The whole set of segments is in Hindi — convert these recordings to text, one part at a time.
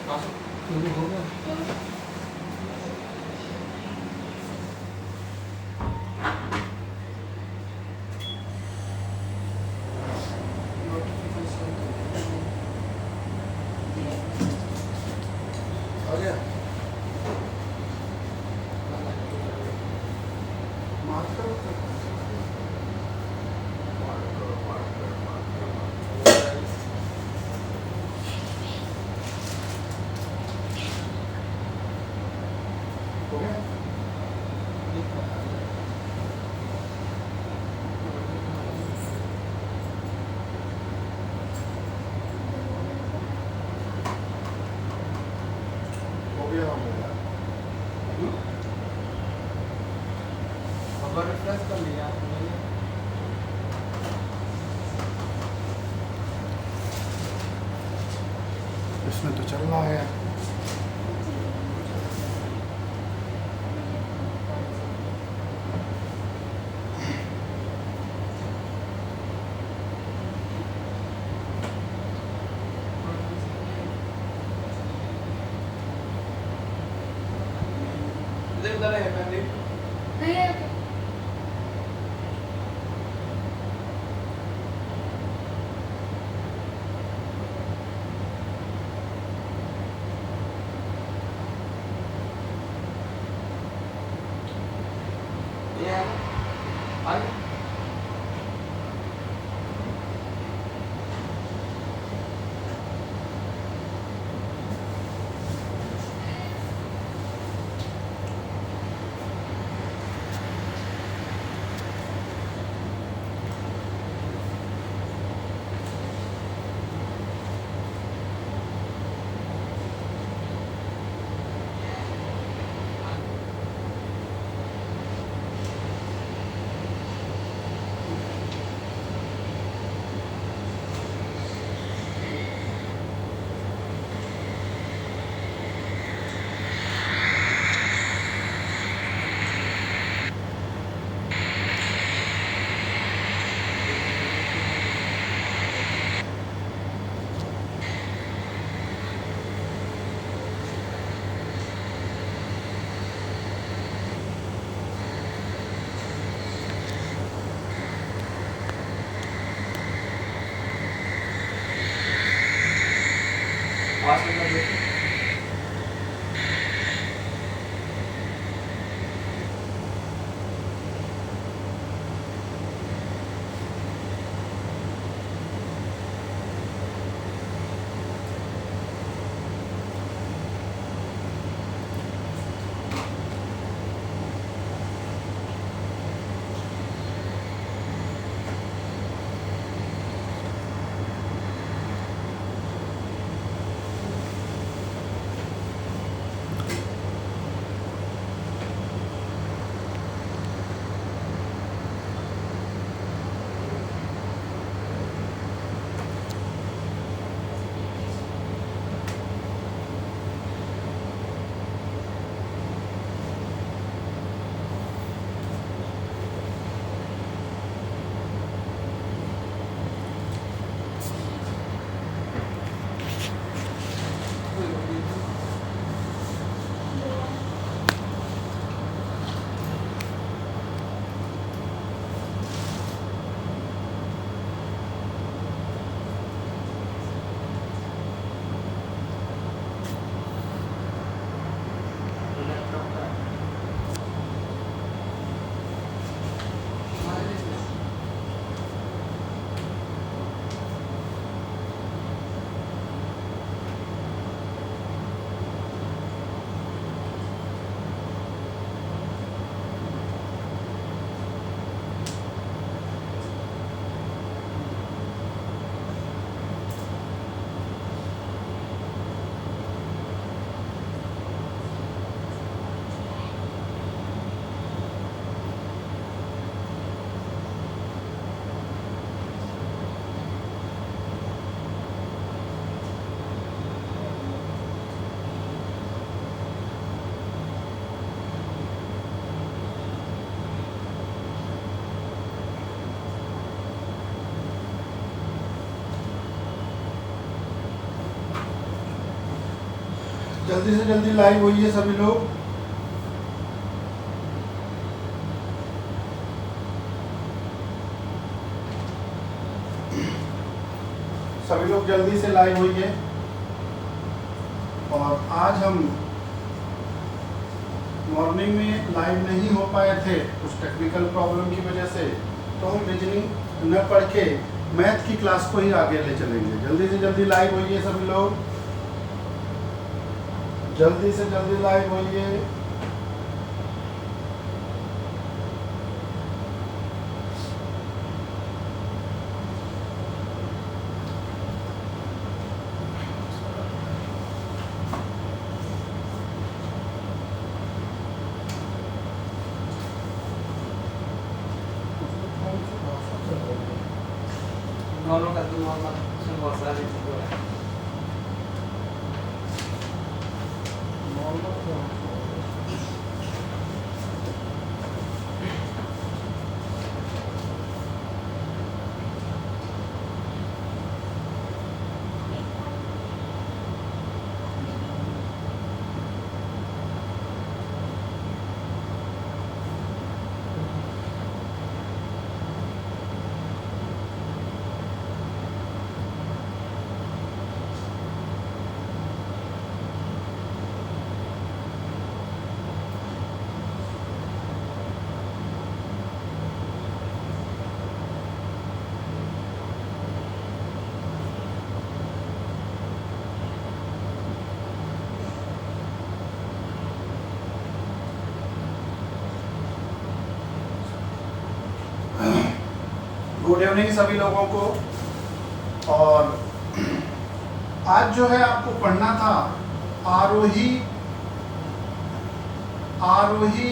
शुरू हो गया। आ गया हो गया। हो गया हो गया। अब रिफ्रेश कर लिया इसमें तो चल रहा है। उधर है पहले नहीं है। ये है आगे पास में कर दो। जल्दी से जल्दी लाइव होइए सभी लोग। सभी लोग जल्दी से लाइव होइए। और आज हम मॉर्निंग में लाइव नहीं हो पाए थे कुछ टेक्निकल प्रॉब्लम की वजह से, तो हम रीजनिंग न पढ़ के मैथ की क्लास को ही आगे ले चलेंगे। जल्दी से जल्दी लाइव होइए सभी लोग, जल्दी से जल्दी लाइव होइए। नॉर्मल का तो नॉर्मल इसमें बहुत सारे चीज़ हो रहा है। गुड इवनिंग सभी लोगों को। और आज जो है आपको पढ़ना था आरोही आरोही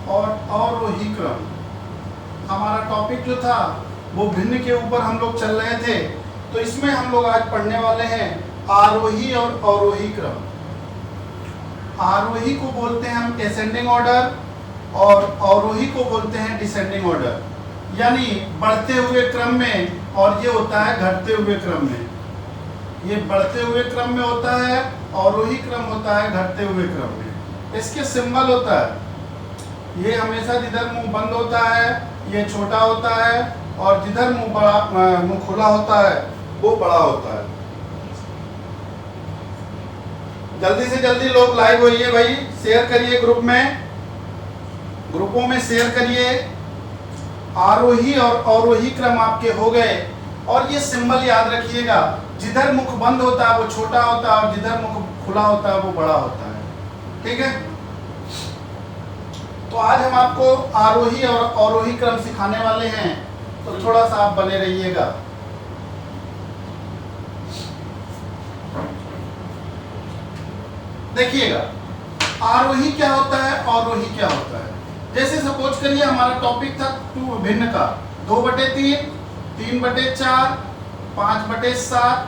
और अवरोही क्रम। हमारा टॉपिक जो था वो भिन्न के ऊपर हम लोग चल रहे थे, तो इसमें हम लोग आज पढ़ने वाले हैं आरोही और अवरोही क्रम। आरोही को बोलते हैं हम असेंडिंग ऑर्डर और अवरोही को बोलते हैं डिसेंडिंग ऑर्डर, यानी बढ़ते हुए क्रम में, और ये होता है घटते हुए क्रम में। ये बढ़ते हुए क्रम में होता है, अवरोही क्रम होता है घटते हुए क्रम में। इसके सिंबल होता है, ये हमेशा जिधर मुंह बंद होता है ये छोटा होता है, और जिधर मुंह खुला होता है वो बड़ा होता है। जल्दी से जल्दी लोग लाइव होइए भाई, शेयर करिए ग्रुप में, ग्रुपों में शेयर करिए। आरोही और अवरोही क्रम आपके हो गए। और ये सिंबल याद रखिएगा, जिधर मुख बंद होता है वो छोटा होता है और जिधर मुख खुला होता है वो बड़ा होता है। ठीक है, तो आज हम आपको आरोही और अवरोही क्रम सिखाने वाले हैं, तो थोड़ा सा आप बने रहिएगा। देखिएगा आरोही क्या होता है, अवरोही क्या होता है। जैसे सपोज करिए हमारा टॉपिक था भिन्न का, 2/3, 3/4, 5/7।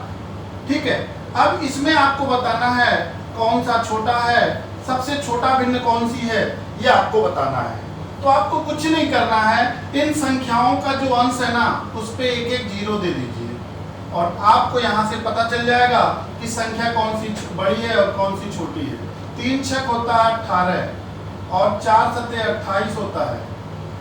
ठीक है, अब इसमें आपको बताना है कौन सा छोटा है, सबसे छोटा भिन्न कौन सी है, ये आपको बताना है। तो आपको कुछ नहीं करना है, इन संख्याओं का जो अंश है ना उस पे एक एक जीरो दे दीजिए, और आपको यहाँ से पता चल जाएगा कि संख्या कौन सी बड़ी है और कौन सी छोटी है। 3 छक होता है 18, और 4 सते 28 होता है।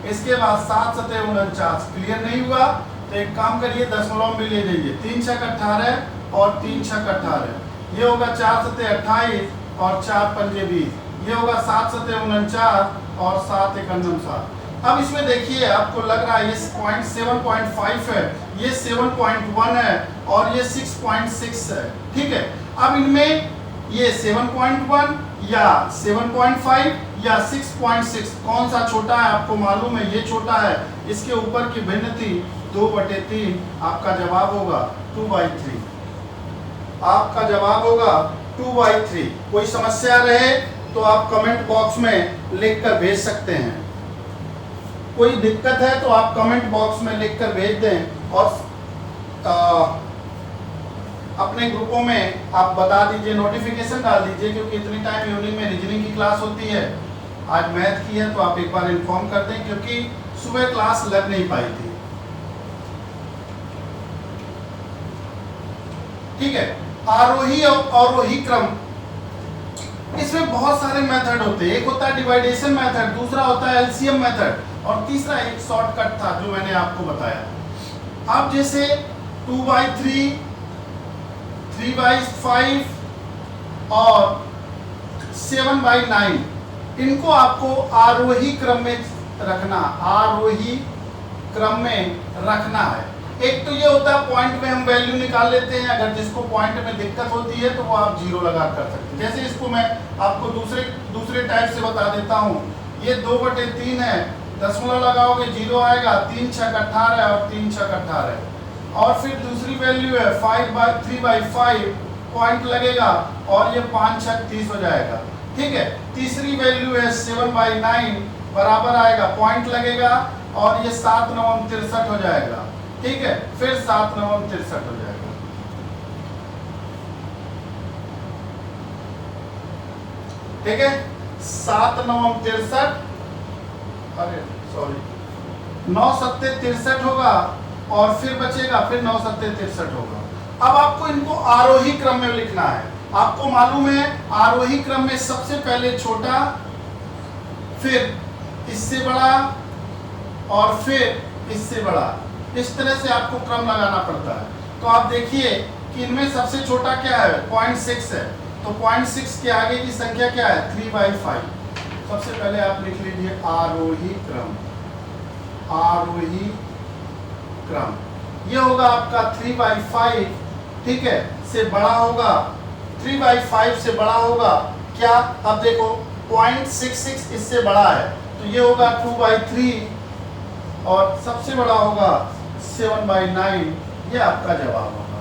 इसके बाद 7 सते 49। क्लियर नहीं हुआ तो एक काम करिए, दशमलव में ले जाइए। 3 छक 18 और 3 छक 18, ये होगा 4 सते 28 और 4 पंजे 20। ये होगा 7 सते 49 और 7 एकम 7। अब इसमें देखिए आपको लग रहा है ये 7.5 है, ये 7.1 है और ये 6.6 है। ठीक है, अब इनमें ये 7.1 या 7.5 या 6.6 कौन सा छोटा है आपको मालूम है, ये छोटा है। इसके ऊपर की भिन्न थी 2/3। आपका जवाब होगा 2/3। आपका जवाब होगा 2/3। कोई समस्या रहे तो आप कमेंट बॉक्स में लिखकर भेज सकते हैं। कोई दिक्कत है तो आप कमेंट बॉक्स में लिखकर भेज दें, और अपने ग्रुपों में आप बता दीजिए, नोटिफिकेशन डाल दीजिए, क्योंकि इतनी टाइम इवनिंग में रीजनिंग की क्लास होती है, आज मैथ की है, तो आप एक बार इन्फॉर्म कर दें, क्योंकि सुबह क्लास लग नहीं पाई थी। ठीक है, आरोही और अवरोही क्रम इसमें बहुत सारे मेथड होते हैं। एक होता है डिवाइडेशन मेथड, दूसरा होता है एलसीएम मेथड, और तीसरा एक शॉर्टकट था जो मैंने आपको बताया। अब जैसे 2/3, 3/5 और 7/9, इनको आपको आरोही क्रम में रखना, आरोही क्रम में रखना है। एक तो ये होता है पॉइंट में हम वैल्यू निकाल लेते हैं, अगर जिसको पॉइंट में दिक्कत होती है तो वो आप जीरो लगा कर सकते हैं। जैसे इसको मैं आपको दूसरे टाइप से बता देता हूँ। ये 2/3 है, दशमलव लगाओगे जीरो आएगा, 3 छक 18 और 3 छक 18। और फिर दूसरी वैल्यू है 3/5 पॉइंट लगेगा और ये 5 छक 30 हो जाएगा। ठीक है, तीसरी वैल्यू है 7/9 बराबर आएगा, पॉइंट लगेगा और ये 7×9 63 हो जाएगा। ठीक है, फिर 7×9 63 हो जाएगा। ठीक है, 7×9 63, अरे सॉरी 9×7 63 होगा और फिर बचेगा, फिर 9×7 63 होगा। अब आपको इनको आरोही क्रम में लिखना है। आपको मालूम है आरोही क्रम में सबसे पहले छोटा, फिर इससे बड़ा और फिर इससे बड़ा, इस तरह से आपको क्रम लगाना पड़ता है। तो आप देखिए कि इनमें सबसे छोटा क्या है, 0.6 है, तो 0.6 के आगे की संख्या क्या है, 3/5। सबसे पहले आप लिख लीजिए आरोही क्रम, आरोही क्रम। ये होगा आपका 3/5, ठीक है, से बड़ा होगा, 3/5 से बड़ा होगा क्या, अब देखो 0.66 इससे बड़ा है, तो ये होगा 2/3 और सबसे बड़ा होगा 7/9। ये आपका जवाब होगा।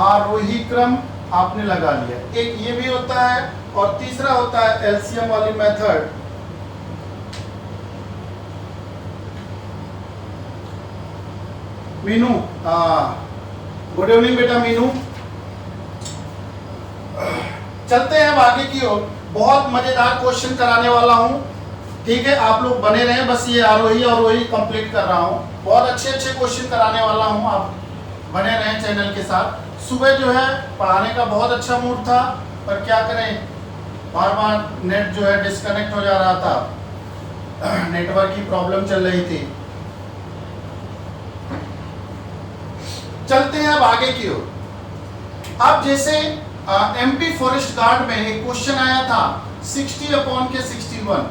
आरोही क्रम आपने लगा लिया। एक ये भी होता है और तीसरा होता है एलसीएम वाली मेथड। मीनू, गुड इवनिंग बेटा मीनू। चलते हैं अब आगे की ओर, बहुत मजेदार क्वेश्चन कराने वाला हूं। ठीक है, आप लोग बने रहें, बस ये आरोही अवरोही कंप्लीट कर रहा हूं। बहुत अच्छे अच्छे क्वेश्चन कराने वाला हूं, आप बने रहें चैनल के साथ। सुबह जो है पढ़ाने का बहुत अच्छा मूड था, पर क्या करें, बार बार नेट जो है डिस्कनेक्ट हो जा रहा था, नेटवर्क की प्रॉब्लम चल रही थी। चलते हैं अब आगे की ओर। अब जैसे एमपी फॉरेस्ट गार्ड में एक क्वेश्चन आया था 60/61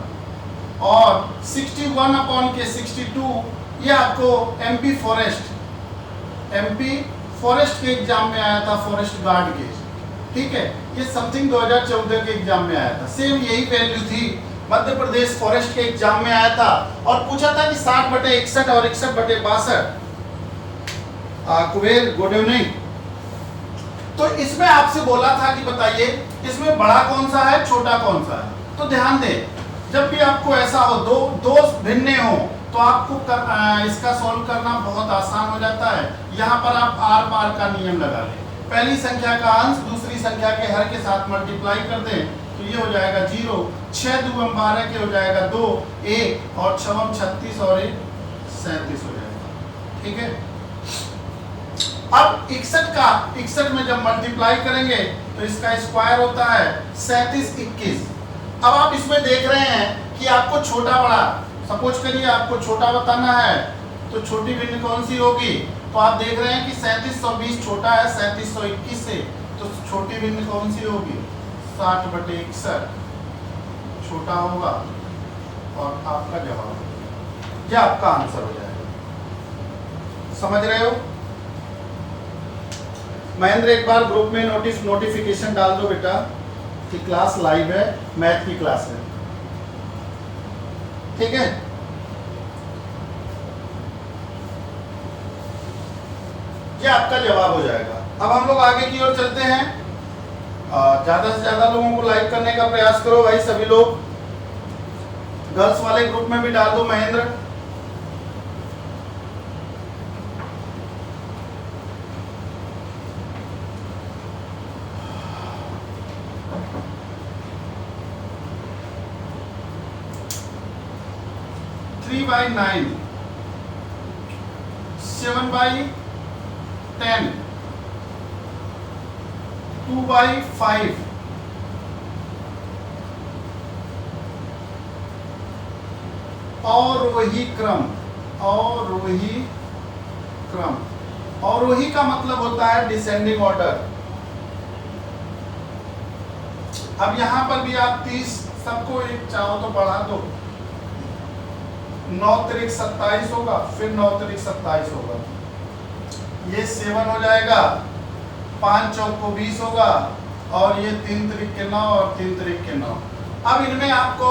और 61/62, ये आपको एमपी फॉरेस्ट के एग्जाम में आया था, फॉरेस्ट गार्ड के। ठीक है, ये समथिंग 2014 के एग्जाम में आया था, सेम यही वैल्यू थी, मध्य प्रदेश फॉरेस्ट के एग्जाम में आया था और पूछा था कि 60/61 और 61/62। Kuber good evening. तो इसमें आपसे बोला था कि बताइए इसमें बड़ा कौन सा है, छोटा कौन सा है। तो ध्यान दें, जब भी आपको ऐसा हो, दो भिन्ने हो, तो आपको इसका सॉल्व करना बहुत आसान हो जाता है। यहाँ पर आप आर पार का नियम लगा लें, पहली संख्या का अंश दूसरी संख्या के हर के साथ मल्टीप्लाई कर दें, तो ये हो जाएगा 0, 6 दूम 12 के हो जाएगा 2, 1 और 6 36 और 1 37 हो जाएगा। ठीक है, अब 61 में जब मल्टीप्लाई करेंगे तो इसका स्क्वायर होता है 37 21। अब आप इसमें देख रहे हैं कि आपको छोटा बड़ा, सपोज करिए आपको छोटा बताना है, तो छोटी भिन्न कौन सी होगी, तो आप देख रहे हैं कि 3720 छोटा है 3721 से, तो छोटी भिन्न कौन सी होगी, 60/61 छोटा होगा और आपका जवाब, यह आपका आंसर हो जाएगा। समझ रहे हो? महेंद्र एक बार ग्रुप में नोटिफिकेशन डाल दो बेटा कि क्लास लाइव है, मैथ की क्लास है। ठीक है, ये आपका जवाब हो जाएगा। अब हम लोग आगे की ओर चलते हैं। ज्यादा से ज्यादा लोगों को लाइक करने का प्रयास करो भाई, सभी लोग। गर्ल्स वाले ग्रुप में भी डाल दो महेंद्र। by 9, 7/10, 2/5, अवरोही क्रम, अवरोही क्रम। अवरोही का मतलब होता है डिसेंडिंग ऑर्डर। अब यहां पर भी आप 30 सबको एक चाहो तो बढ़ा दो, 9 तिरिक 27 होगा, फिर 9 तिरिक 27 होगा, ये 7 हो जाएगा, 5 चौक को 20 होगा, और ये 3 तिरिक के 9 और 3 तिरिक के 9। अब इनमें आपको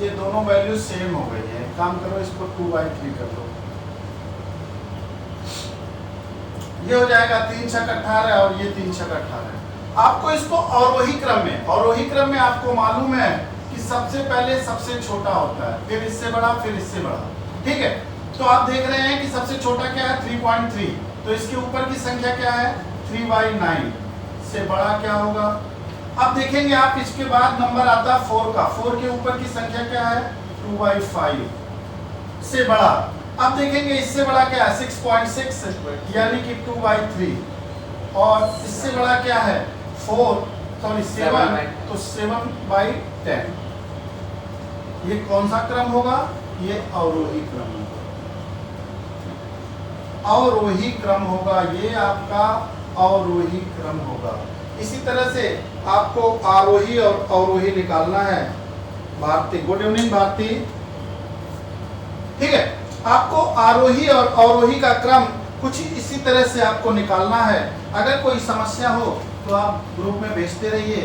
ये दोनों वैल्यू सेम हो गई है। काम करो, इसको 2/3 कर दो, ये हो जाएगा 3 छक 18 और ये 3 छक 18। आपको इसको अवरोही क्रम में, अवरोही क्रम में आपको मालूम है कि सबसे पहले सबसे छोटा होता है, फिर इससे बड़ा, फिर इससे बड़ा। ठीक है, तो आप देख रहे हैं कि सबसे छोटा क्या है 3.3, तो इसके ऊपर की संख्या क्या है 3/9, से बड़ा क्या होगा। अब देखेंगे आप, इसके बाद नंबर आता है 4 का, 4 के ऊपर की संख्या क्या है 2/5, से बड़ा। अब देखेंगे इससे बड़ा क्या है 6.6 यानी कि 2/3, और इससे बड़ा क्या है 7, तो 7/10। ये कौन सा क्रम होगा, ये अवरोही क्रम होगा, अवरोही क्रम होगा, ये आपका अवरोही क्रम होगा। इसी तरह से आपको आरोही और अवरोही निकालना है। Bharti, good evening Bharti. ठीक है, आपको आरोही और अवरोही का क्रम कुछ इसी तरह से आपको निकालना है। अगर कोई समस्या हो तो आप ग्रुप में भेजते रहिए।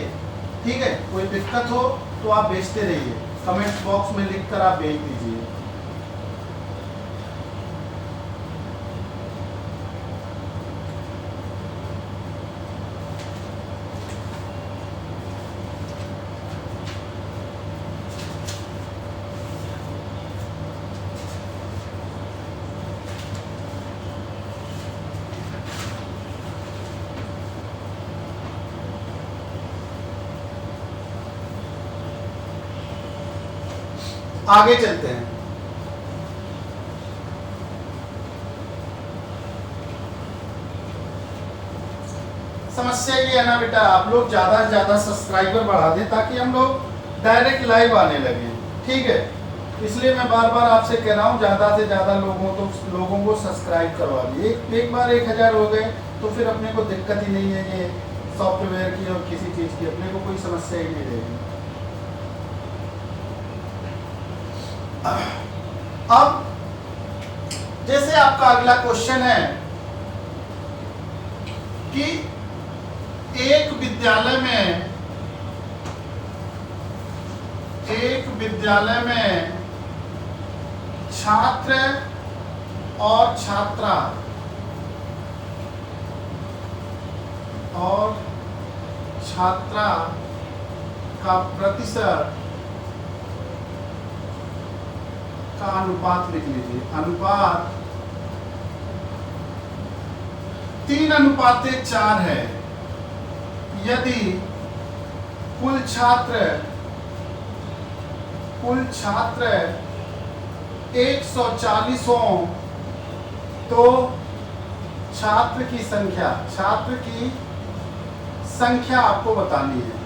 ठीक है, कोई दिक्कत हो तो आप भेजते रहिए, कमेंट बॉक्स में लिखकर आप भेज दीजिए। आगे चलते हैं। समस्या ये है ना बेटा, आप लोग ज्यादा से ज्यादा सब्सक्राइबर बढ़ा दें ताकि हम लोग डायरेक्ट लाइव आने लगे। ठीक है, इसलिए मैं बार बार आपसे कह रहा हूँ ज्यादा से ज्यादा लोगों को सब्सक्राइब करवा दिए। एक बार 1000 हो गए तो फिर अपने को दिक्कत ही नहीं है ये सॉफ्टवेयर की और किसी चीज की, अपने को कोई समस्या ही नहीं रहेगी। अब जैसे आपका अगला क्वेश्चन है कि एक विद्यालय में छात्र और छात्रा का प्रतिशत का अनुपात लिख लीजिए। अनुपात 3:4 है। यदि कुल छात्र 140 हो तो छात्र की संख्या आपको बतानी है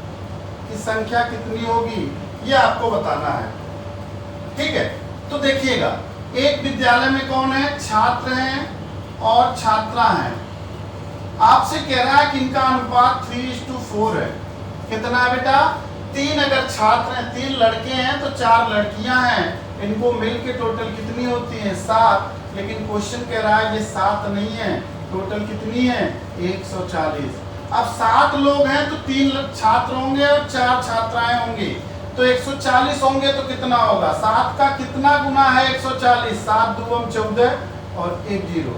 कि संख्या कितनी होगी, ये आपको बताना है। ठीक है, तो देखिएगा एक विद्यालय में कौन है, छात्र हैं और छात्रा हैं। आपसे कह रहा है कि इनका अनुपात 3:4 है। कितना है बेटा, 3 अगर छात्र हैं, 3 लड़के हैं तो 4 लड़कियां हैं, इनको मिलके टोटल कितनी होती है 7। लेकिन क्वेश्चन कह रहा है ये 7 नहीं है, टोटल कितनी है 140। अब 7 लोग हैं तो 3 छात्र होंगे और 4 छात्राएं होंगी, तो 140 होंगे तो कितना होगा, 7 का कितना गुना है 140, 7 दूम 14 और 1 0।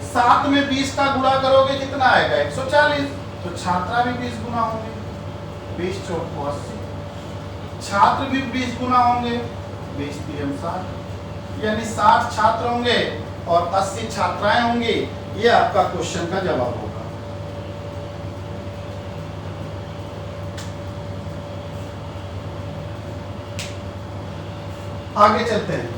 7 में 20 का गुणा करोगे कितना आएगा 140, तो छात्रा भी 20 गुना होंगे, 20 चौक 80, छात्र भी 20 गुना होंगे, 20 3 60, यानी 60 छात्र होंगे और 80 छात्राएं होंगी। ये आपका क्वेश्चन का जवाब होगा। आगे चलते हैं।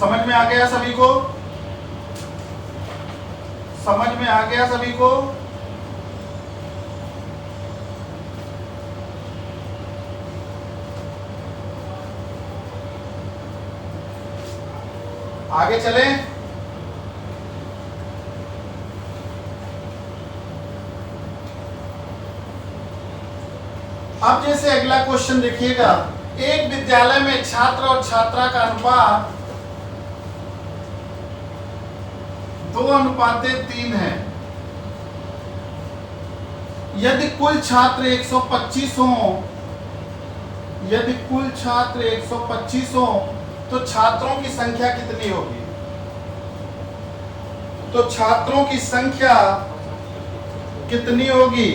समझ में आ गया सभी को? समझ में आ गया सभी को? आगे चलें। अब जैसे अगला क्वेश्चन देखिएगा, एक विद्यालय में छात्र और छात्रा का अनुपात 2:3 है। यदि कुल छात्र 125 हों, यदि कुल छात्र 125 हों तो छात्रों की संख्या कितनी होगी? तो छात्रों की संख्या कितनी होगी?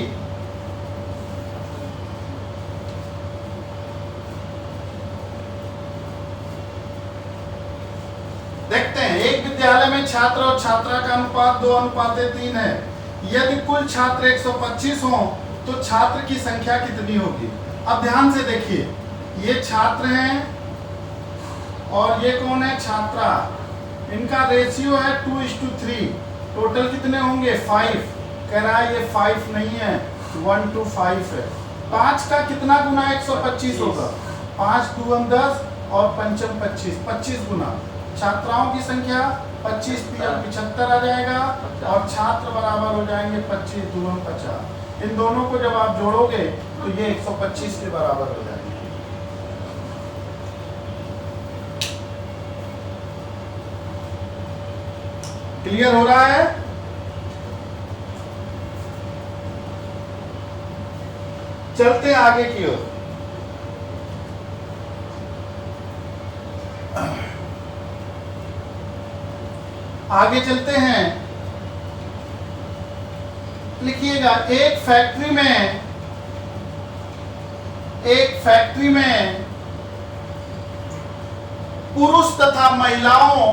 देखते हैं, एक विद्यालय में छात्र और छात्रा का अनुपात 2:3 है। यदि कुल छात्र 125 हों तो छात्र की संख्या कितनी होगी? अब ध्यान से देखिए, ये छात्र हैं और ये कौन है? छात्रा। इनका रेशियो है 2:3। टोटल कितने होंगे? 5। कह रहा है ये 5 नहीं है, 1:5 है। 5 का कितना गुना 125 होगा? 5 2 10 और 5 25, 25 गुना। छात्राओं की संख्या 25 75 आ जाएगा और छात्र बराबर हो जाएंगे 25 2 50। इन दोनों को जब आप जोड़ोगे तो ये 125 के बराबर हो जाएंगे। क्लियर हो रहा है? चलते आगे की ओर। आगे चलते हैं। लिखिएगा, एक फैक्ट्री में पुरुष तथा महिलाओं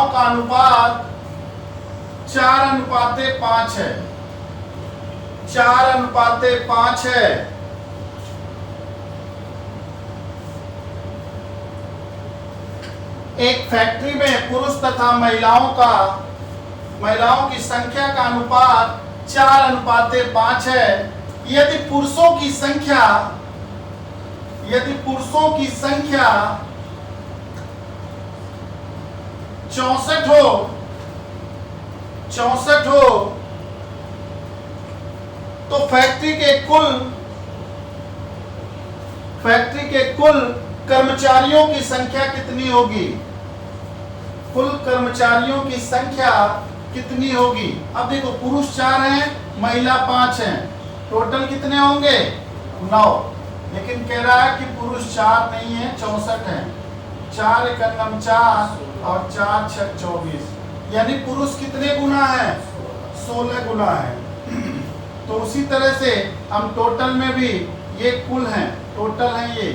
का अनुपात 4:5 है। 4:5 है। एक फैक्ट्री में पुरुष तथा महिलाओं की संख्या का अनुपात 4:5 है। यदि पुरुषों की संख्या 64 हो तो फैक्ट्री के कुल कर्मचारियों की संख्या कितनी होगी? कुल कर्मचारियों की संख्या कितनी होगी? अब देखो, पुरुष 4 हैं, महिला 5 हैं, टोटल कितने होंगे? 9। लेकिन कह रहा है कि पुरुष 4 नहीं है, 64 हैं। 4 × 4 और 4 × 6 24, यानी पुरुष कितने गुना है? 16 गुना है। तो उसी तरह से हम टोटल में भी ये कुल हैं, टोटल है ये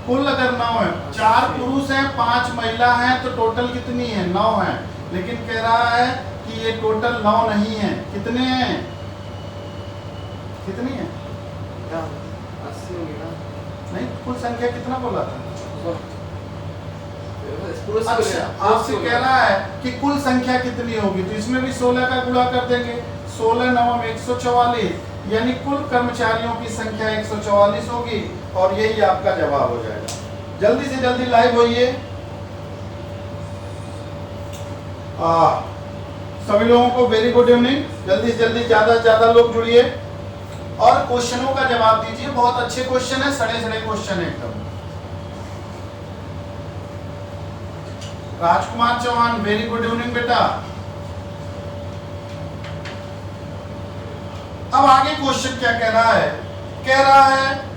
कुल अगर 9 है, 4 पुरुष हैं 5 महिला हैं तो टोटल कितनी है? 9 है। लेकिन कह रहा है कि ये टोटल 9 नहीं है। कितने हैं? कितनी है? 80 होगी ना? नहीं, कुल संख्या कितना बोला था? अच्छा, आपसे कह रहा है कि कुल संख्या कितनी होगी, तो इसमें भी 16 का गुणा कर देंगे। 16 9 144, यानी कुल कर्मचारियों की संख्या 144 होगी और यही आपका जवाब हो जाएगा। जल्दी से जल्दी लाइव होइए। सभी लोगों को वेरी गुड इवनिंग। जल्दी से जल्दी ज्यादा से ज्यादा लोग जुड़िए और क्वेश्चनों का जवाब दीजिए। बहुत अच्छे क्वेश्चन है, सड़े सड़े क्वेश्चन है एकदम। राजकुमार चौहान, वेरी गुड इवनिंग बेटा। अब आगे क्वेश्चन क्या कह रहा है? कह रहा है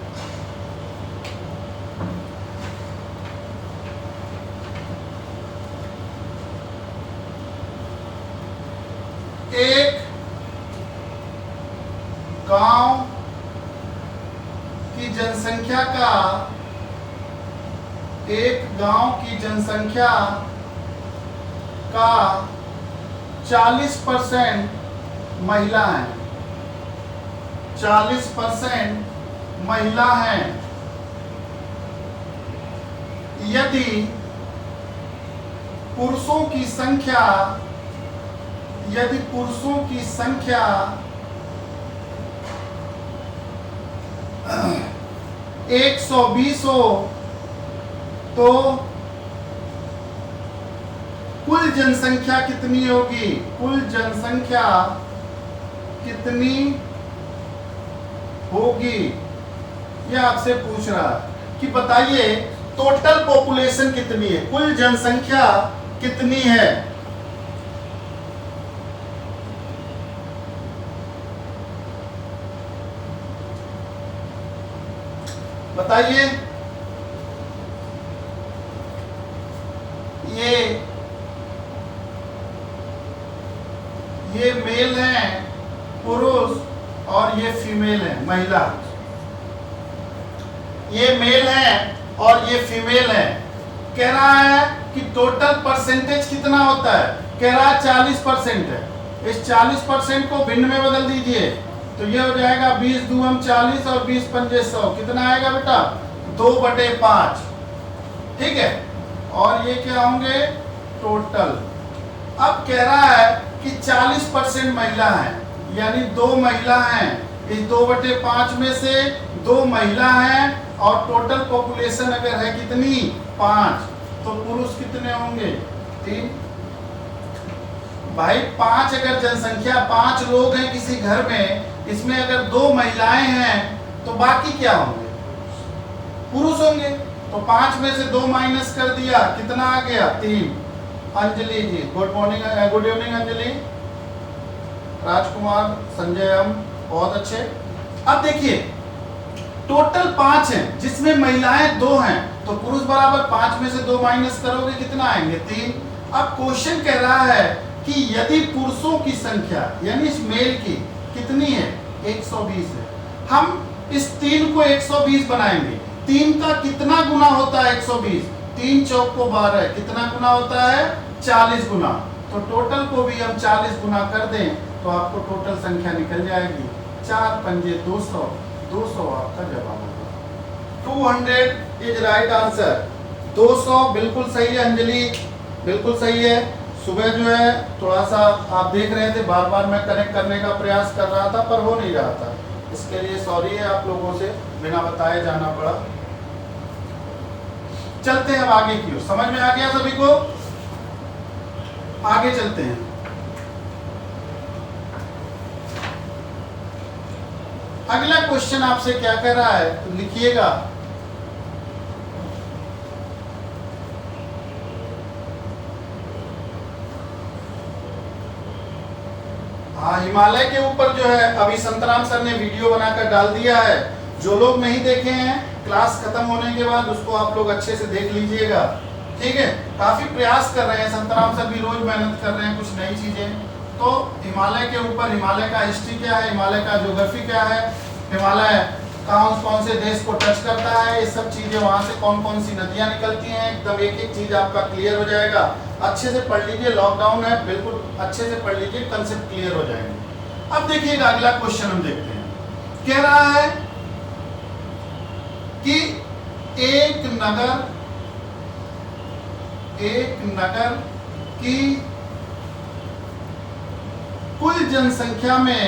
एक गांव की जनसंख्या का 40% महिला हैं, 40% महिला हैं। यदि पुरुषों की संख्या 120 हो तो कुल जनसंख्या कितनी होगी? कुल जनसंख्या कितनी होगी? यह आपसे पूछ रहा है कि बताइए टोटल पॉपुलेशन कितनी है, कुल जनसंख्या कितनी है? बताइए। ये मेल है पुरुष और ये फीमेल है महिला। ये मेल है और ये फीमेल है। कह रहा है कि टोटल परसेंटेज कितना होता है? कह रहा है 40% है। इस 40% को भिन्न में बदल दीजिए तो ये हो जाएगा 20 दूम 40 और 20 पंजे 100। कितना आएगा बेटा? 2/5। ठीक है। और ये क्या होंगे? टोटल। अब कह रहा है कि 40% महिला है, यानी 2 महिला हैं। इस 2/5 में से 2 महिला हैं और टोटल पॉपुलेशन अगर है कितनी? 5, तो पुरुष कितने होंगे? 3। भाई 5 अगर जनसंख्या 5 लोग हैं किसी घर में, इसमें अगर 2 महिलाएं हैं तो बाकी क्या होंगे? पुरुष होंगे। तो 5 में से 2 माइनस कर दिया, कितना आ गया? 3। Anjali ji good morning, good evening Anjali. Rajkumar, Sanjay, हम बहुत अच्छे। अब देखिए टोटल 5 हैं जिसमें महिलाएं 2 हैं, तो पुरुष बराबर 5 में से 2 माइनस करोगे कितना आएंगे? 3। अब क्वेश्चन कह रहा है कि यदि पुरुषों की संख्या यानी इस मेल की कितनी है? 120 है। हम इस 3 को 120 बनाएंगे। 3 का कितना गुना होता है 120? 3 चौक को 12। कितना गुना होता है? 40 गुना। तो टोटल को भी हम 40 गुना कर दें तो आपको टोटल संख्या निकल जाएगी। 4 पंजे 200, 200 आपका जवाब होगा। 200 इज राइट आंसर। 200 बिल्कुल सही है अंजलि, बिल्कुल सही है। सुबह जो है थोड़ा सा आप देख रहे थे, बार बार मैं कनेक्ट करने का प्रयास कर रहा था पर हो नहीं रहा था। इसके लिए सॉरी है, आप लोगों से बिना बताए जाना पड़ा। चलते हैं अब आगे की ओर। समझ में आ गया सभी को? आगे चलते हैं। अगला क्वेश्चन आपसे क्या कह रहा है तो लिखिएगा। हिमालय के ऊपर जो है अभी संतराम सर ने वीडियो बनाकर डाल दिया है। जो लोग नहीं देखे हैं क्लास खत्म होने के बाद उसको आप लोग अच्छे से देख लीजिएगा। ठीक है। काफी प्रयास कर रहे हैं संतराम सर भी, रोज मेहनत कर रहे हैं कुछ नई चीजें। तो हिमालय के ऊपर हिमालय का हिस्ट्री क्या है, हिमालय का ज्योग्राफी क्या है, हिमालय कौन से देश को टच करता है, ये सब चीजें, वहां से कौन कौन सी नदियां निकलती हैं, एकदम एक एक चीज आपका क्लियर हो जाएगा। अच्छे से पढ़ लीजिए, लॉकडाउन है, बिल्कुल अच्छे से पढ़ लीजिए, कंसेप्ट क्लियर हो जाएंगे। अब देखिएगा अगला क्वेश्चन हम देखते हैं। कह रहा है कि एक नगर की कुल जनसंख्या में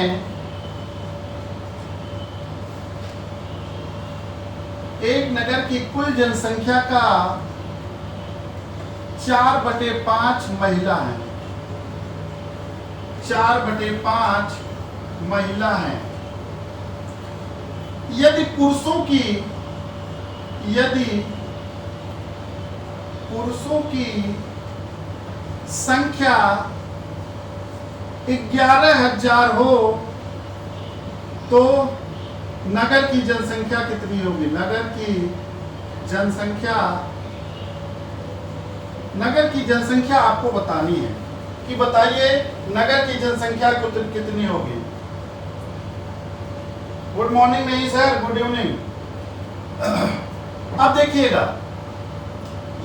एक नगर की कुल जनसंख्या का 4/5 महिला है। 4/5 महिला हैं। यदि पुरुषों की संख्या 11,000 हो तो नगर की जनसंख्या कितनी होगी? नगर की जनसंख्या आपको बतानी है कि बताइए नगर की जनसंख्या कितनी होगी। गुड मॉर्निंग नहीं सर, गुड इवनिंग। अब देखिएगा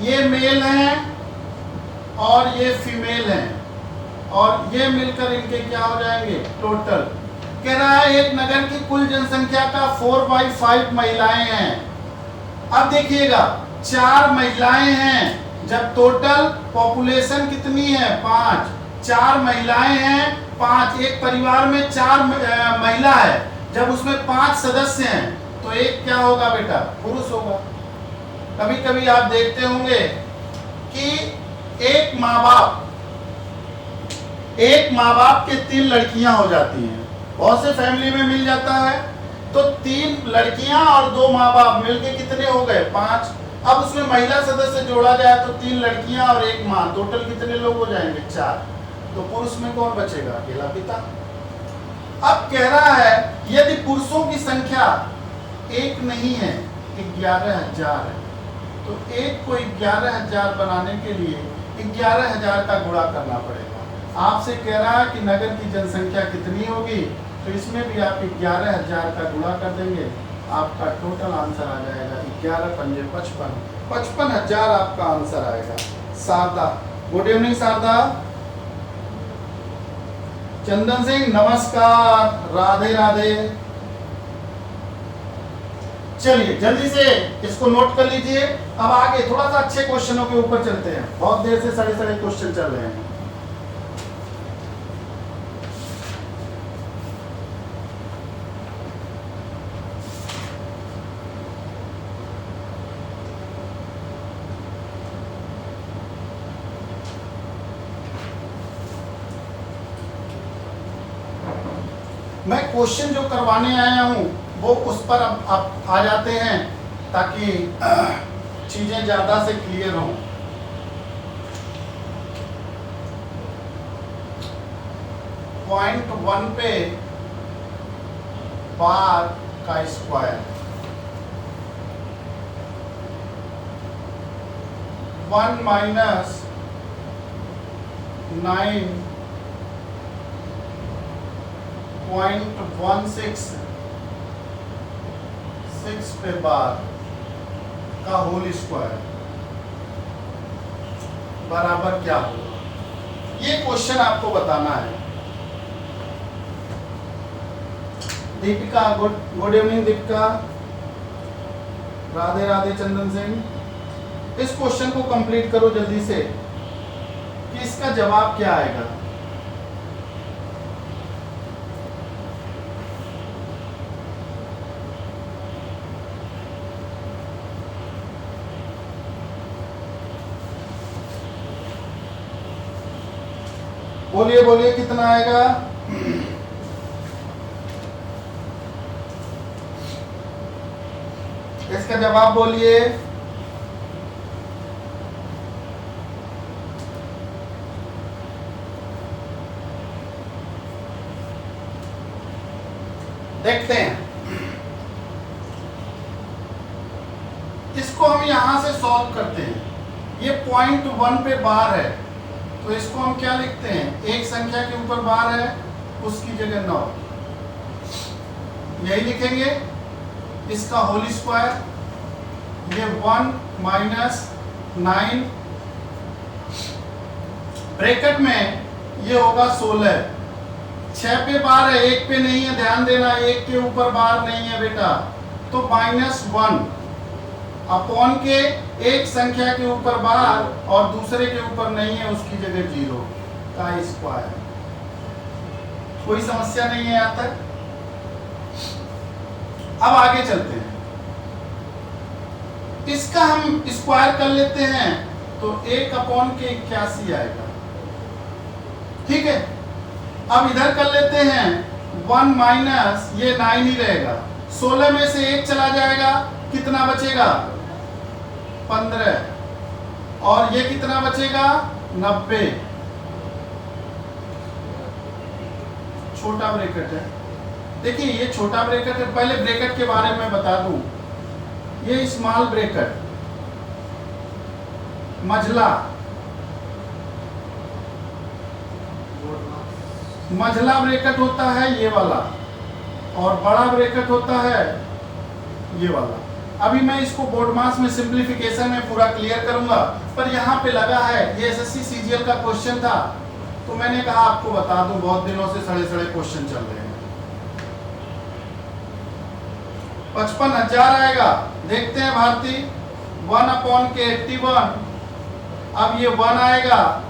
ये मेल हैं और ये फीमेल हैं, और ये मिलकर इनके क्या हो जाएंगे टोटल। कह रहा है एक नगर की कुल जनसंख्या का 4/5 महिलाएं हैं। अब देखिएगा 4 महिलाएं हैं, जब टोटल पॉपुलेशन कितनी है 5, 4 महिलाएं हैं 5, एक परिवार में 4 महिला है, जब उसमें 5 सदस्य हैं तो एक क्या होगा बेटा पुरुष होगा। कभी कभी आप देखते होंगे कि एक माँ बाप के 3 लड़कियां हो जाती हैं, बहुत से फैमिली में मिल जाता है। तो 3 लड़कियां और 2 माँ बाप मिलके कितने हो गए 5। अब उसमें महिला सदस्य जोड़ा जाए तो 3 लड़कियां और 1 माँ, टोटल कितने लोग हो जाएंगे 4। तो पुरुष में कौन बचेगा अकेला पिता। अब कह रहा है यदि पुरुषों की संख्या 1 नहीं है 11,000 है, तो 1 को 11,000 बनाने के लिए 11,000 का गुणा करना पड़ेगा। आपसे कह रहा है कि नगर की जनसंख्या कितनी होगी, तो इसमें भी आप 11,000 का गुणा कर देंगे, आपका टोटल आंसर आ जाएगा 11 पंजे 55, 55,000 आपका आंसर आएगा। Sharda, good evening Sharda. चंदन सिंह नमस्कार, राधे राधे। चलिए जल्दी से इसको नोट कर लीजिए। अब आगे थोड़ा सा अच्छे क्वेश्चनों के ऊपर चलते हैं, बहुत देर से सारे क्वेश्चन चल रहे हैं। मैं क्वेश्चन जो करवाने आया हूं वो उस पर अब आ जाते हैं ताकि चीजें ज्यादा से क्लियर हों। पॉइंट 1 पे बार का स्क्वायर 1 माइनस 9.16 पे बार का होल स्क्वायर बराबर क्या होगा, ये क्वेश्चन आपको बताना है। Deepika, good evening Deepika. राधे राधे चंदन सिंह। इस क्वेश्चन को कंप्लीट करो जल्दी से कि इसका जवाब क्या आएगा। बोलिए बोलिए कितना आएगा। इसका जवाब बोलिए। देखते हैं, इसको हम यहां से सॉल्व करते हैं। ये पॉइंट 1 पे बार है तो इसको हम क्या लिखते हैं, एक संख्या के ऊपर बार है उसकी जगह 9, यही लिखेंगे। इसका होल स्क्वायर ये 1 माइनस 9 ब्रैकेट में ये होगा 16। 6 पे बार है 1 पे नहीं है, ध्यान देना 1 के ऊपर बार नहीं है बेटा, तो -1 अपॉन के एक संख्या के ऊपर बार और दूसरे के ऊपर नहीं है उसकी जगह 0 का स्क्वायर। कोई समस्या नहीं है यहां तक। अब आगे चलते हैं, इसका हम स्क्वायर कर लेते हैं तो 1 अपॉन के 81 आएगा। ठीक है, अब इधर कर लेते हैं 1 माइनस ये 9 ही रहेगा, 16 में से 1 चला जाएगा, कितना बचेगा 15, और ये कितना बचेगा 90। छोटा ब्रैकेट है, देखिए ये छोटा ब्रैकेट है। पहले ब्रैकेट के बारे में बता दूं, ये स्मॉल ब्रैकेट मझला ब्रैकेट होता है ये वाला, और बड़ा ब्रैकेट होता है ये वाला। अभी मैं इसको बोर्ड मास में सिंप्लीफिकेशन में पूरा क्लियर करूंगा, पर यहाँ पे लगा है ये एसएससी सीजीएल का क्वेश्चन था, तो मैंने कहा आपको बता दूं, बहुत दिनों से सड़े सड़े क्वेश्चन चल रहे हैं। 55,000 आएगा, देखते हैं भारती। 1/81, अब ये 1 आएगा,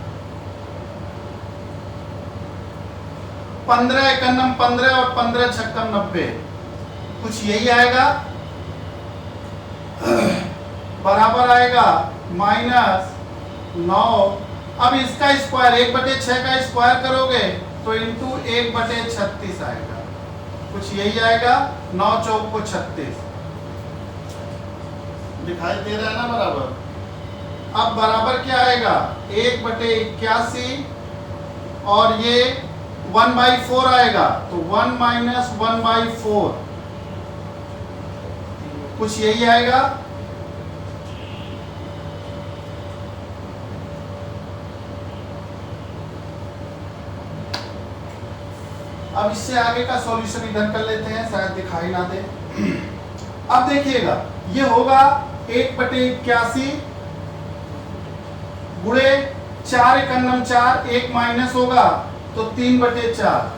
15 एकन्नम 15 और 15 छक्कम 90, कुछ यही आएगा। बराबर आएगा -9। अब इसका स्क्वायर 1/6 का स्क्वायर करोगे तो इंटू 1/36 आएगा, कुछ यही आएगा। 9 चौक को 36 दिखाई दे रहा है ना बराबर। अब बराबर क्या आएगा 1/81 और ये 1/4 आएगा, तो 1 - 1/4 कुछ यही आएगा। अब इससे आगे का सॉल्यूशन इधर कर लेते हैं, शायद दिखाई ना दे। अब देखिएगा ये होगा 1/81 गुणे 4 एकन्नम 4, 1 माइनस होगा तो 3/4,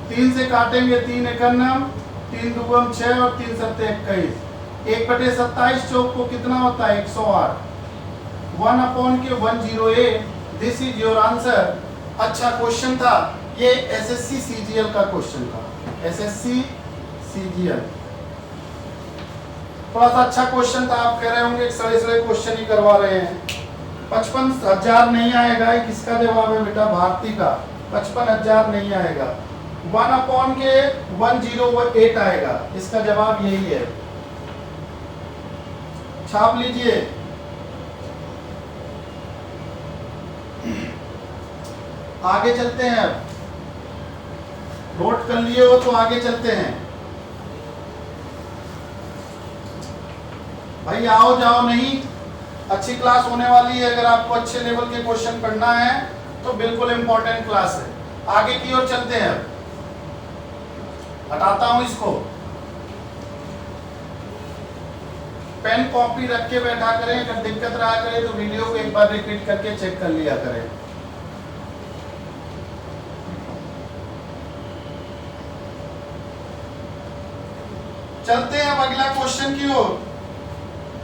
3 से काटेंगे 3 एकन्नम, 3 दूगम 6 और 3 सत्ते 21, 1/27 चौक को कितना होता है 108, 1/108। This is your answer. अच्छा क्वेश्चन था ये, एसएससी सीजीएल का क्वेश्चन था, एसएससी सीजीएल थोड़ा सा अच्छा क्वेश्चन था। आप कह रहे होंगे सड़े सड़े क्वेश्चन ही करवा रहे हैं। 55,000 नहीं आएगा, किसका जवाब है बेटा भारती का, 55,000 नहीं आएगा। 1/108 आएगा, इसका जवाब यही है, छाप लीजिए। आगे चलते हैं, अब नोट कर लिए हो तो आगे चलते हैं भाई, आओ जाओ नहीं, अच्छी क्लास होने वाली है। अगर आपको अच्छे लेवल के क्वेश्चन पढ़ना है तो बिल्कुल इंपॉर्टेंट क्लास है। आगे की ओर चलते हैं, हटाता हूं इसको। पेन कॉपी रख के बैठा करें, अगर दिक्कत रहा करे तो वीडियो को एक बार रिपीट करके चेक कर लिया करें। चलते हैं अब अगला क्वेश्चन की ओर।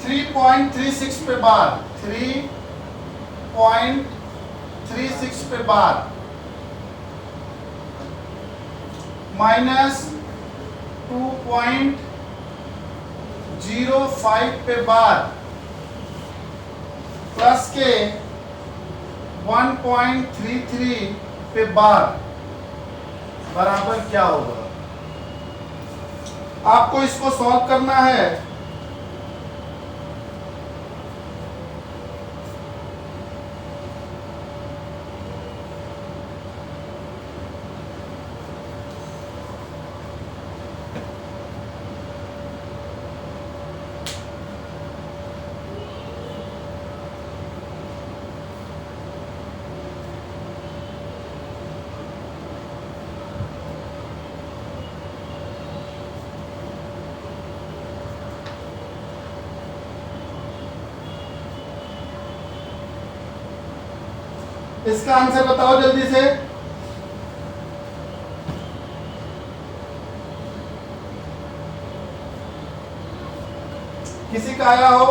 3.36 पे बार, 3.36 पे बार -2.05 पे बार प्लस के 1.33 पे बार बराबर क्या होगा। आपको इसको सॉल्व करना है। इसका आंसर बताओ जल्दी से। किसी का आया हो?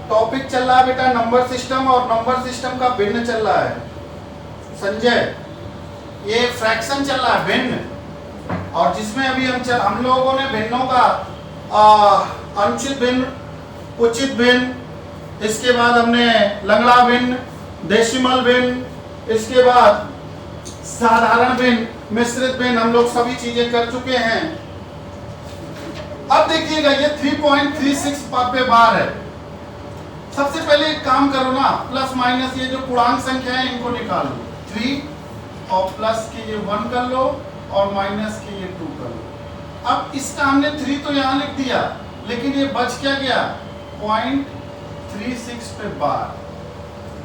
टॉपिक चल रहा है बेटा नंबर सिस्टम, और नंबर सिस्टम का भिन्न चल रहा है। संजय, ये फ्रैक्शन चल रहा है भिन्न, और जिसमें अभी हम लोगों ने भिन्नों का अनुचित भिन्न, उचित भिन्न, इसके बाद हमने लंगड़ा भिन्न, डेसिमल भिन्न, इसके बाद साधारण भिन्न, मिश्रित भिन्न, हम लोग सभी चीजें कर चुके हैं। अब देखिएगा ये 3.36 पे बार है। सबसे पहले एक काम करो ना, प्लस माइनस ये जो पूर्णांक संख्या है इनको निकाल लो। 3 और प्लस के ये 1 कर लो और माइनस के ये 2 कर लो। अब इसका हमने 3 तो यहाँ लिख दिया, लेकिन ये बच क्या गया 0.36 पे बार।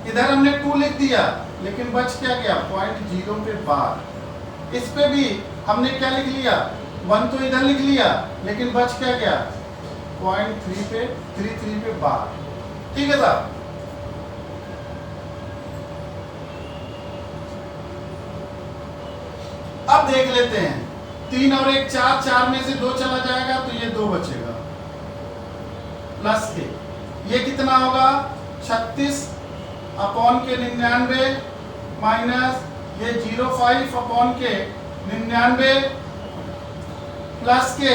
इधर हमने 2 लिख दिया, लेकिन बच क्या गया 0.0 पे बार। इस पे भी हमने क्या लिख लिया 1 तो इधर लिख लिया, लेकिन बच क्या गया 0.3 पे 33 पे बार। ठीक है साहब। अब देख लेते हैं 3 और 1 4, 4 में से 2 चला जाएगा तो ये 2 बचेगा प्लस के ये कितना होगा 36 अपॉन के 99 माइनस ये 05 अपॉन के 99 प्लस के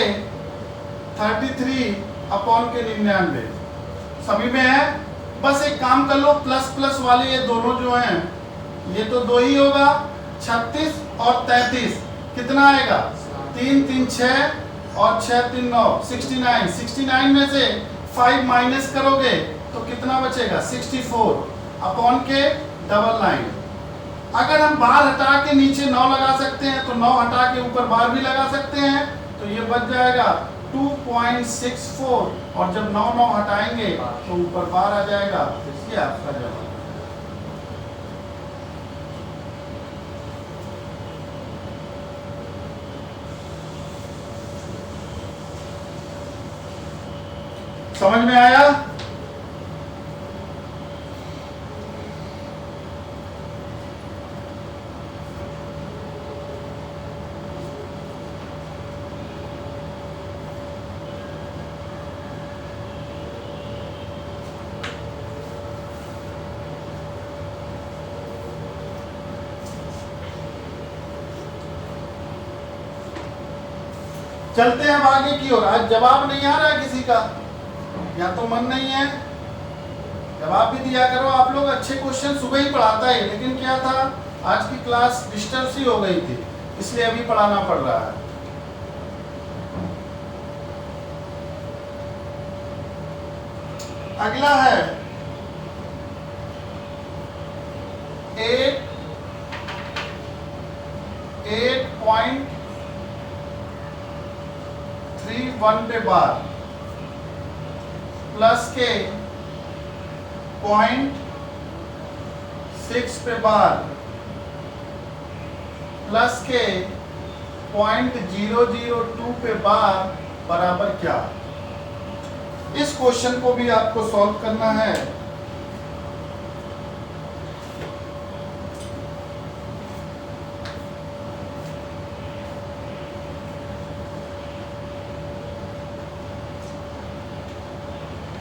33 अपॉन के 99। सभी में है। बस एक काम कर लो, प्लस प्लस वाले ये दोनों जो हैं ये तो 2 ही होगा। 36 और 33 कितना आएगा 3 3 6 और 6 3 9 69। 69 में से 5 माइनस करोगे तो कितना बचेगा 64 अपॉन के 99। अगर हम बार हटा के नीचे 9 लगा सकते हैं तो 9 हटा के ऊपर बार भी लगा सकते हैं, तो ये बच जाएगा 2.64 और जब 9 9 हटाएंगे तो ऊपर बार आ जाएगा। ये आपका जवाब। समझ में आया? चलते हैं अब आगे की ओर। आज जवाब नहीं आ रहा है किसी का, या तो मन नहीं है। जवाब भी दिया करो आप लोग। अच्छे क्वेश्चन सुबह ही पढ़ाता है, लेकिन क्या था आज की क्लास डिस्टर्ब सी हो गई थी, इसलिए अभी पढ़ाना पड़ रहा है। अगला है 8.31 पे बार प्लस के 0.6 पे बार प्लस के 0.002 पे बार बराबर क्या। इस क्वेश्चन को भी आपको सॉल्व करना है।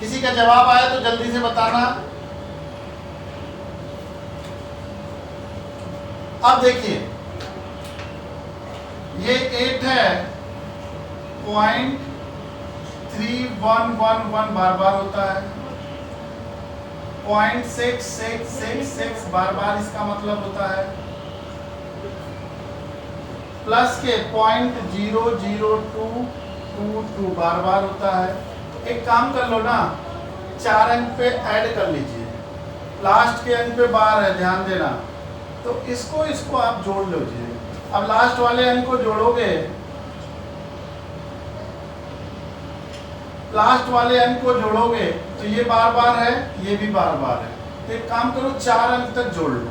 किसी का जवाब आया तो जल्दी से बताना। अब देखिए ये 8 है 0.3111 बार बार होता है, 0.6666 बार बार इसका मतलब होता है, प्लस के 0.00222 बार बार होता है। एक काम कर लो ना, 4 अंक पे ऐड कर लीजिए, लास्ट के अंक पे बार है, ध्यान देना। तो इसको आप जोड़ लीजिए। अब लास्ट वाले अंक को जोड़ोगे, लास्ट वाले अंक को जोड़ोगे तो ये बार बार है, ये भी बार बार है। तो एक काम करो 4 अंक तक जोड़ लो।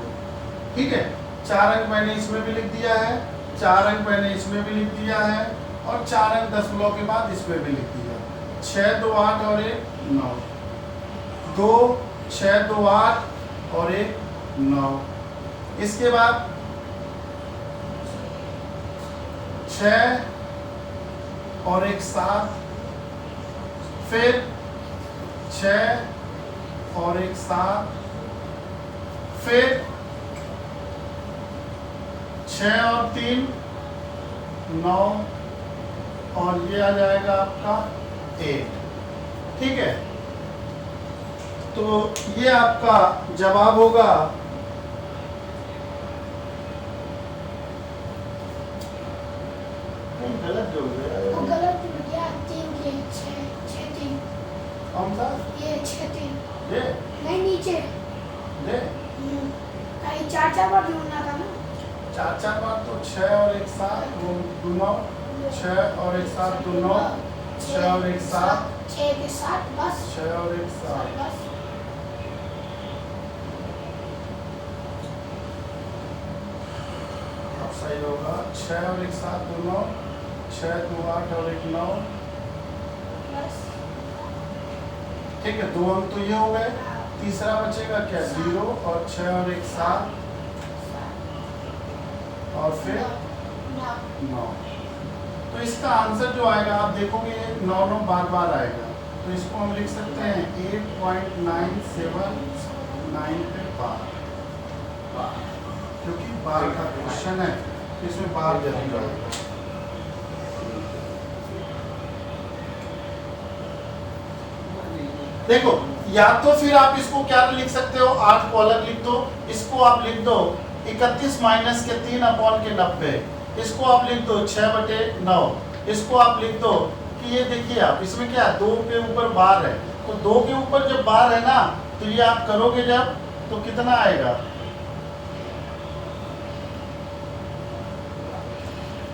ठीक है, 4 अंक मैंने इसमें भी लिख दिया है, 4 अंक मैंने इसमें भी लिख दिया है, और 4 अंक दशमलव के बाद इसमें भी लिख दिया। 6 2 8 और 1 9, 2 6 2 8 और 1 9। इसके बाद 6 और 1 7, फिर 6 और 1 7, फिर 6 और 3 9, और ये आ जाएगा आपका 8। ठीक है, तो ये आपका जवाब होगा गलत जोड़ गया, गलत जुड़ गया। 3 के 6 6 3 कौन सा ये 6 3 ये नहीं नीचे ये कहीं 4 4 बार जोड़ना था ना। 4 बार तो 6 और 1 7 वो 9, 6 और 1 7 2 9, 6 और 1 7 6 के 7 बस 6 और 1 7। बस अब सही होगा 6 और 1 7 2 9, 6 2 8 और 1 9, प्लस ठीक है। 2 अंक तो ये हो गए, तीसरा बचेगा क्या 0 और 6 और 1 7 और फिर 9। तो इसका आंसर जो आएगा आप देखोगे 9 9 बार बार आएगा, तो इसको हम लिख सकते हैं 8.979 पे बार, क्योंकि बार का क्वेश्चन है तो इसमें बार जरूर आएगा। देखो या तो फिर आप इसको क्या लिख सकते हो, 8 को अलग लिख दो, इसको आप लिख दो 31 माइनस के 3 अपॉन के 90, इसको आप लिख दो 6/9, इसको आप लिख दो कि ये देखिए आप इसमें क्या 2 के ऊपर बार है, तो 2 के ऊपर जब बार है ना तो ये आप करोगे जब तो कितना आएगा,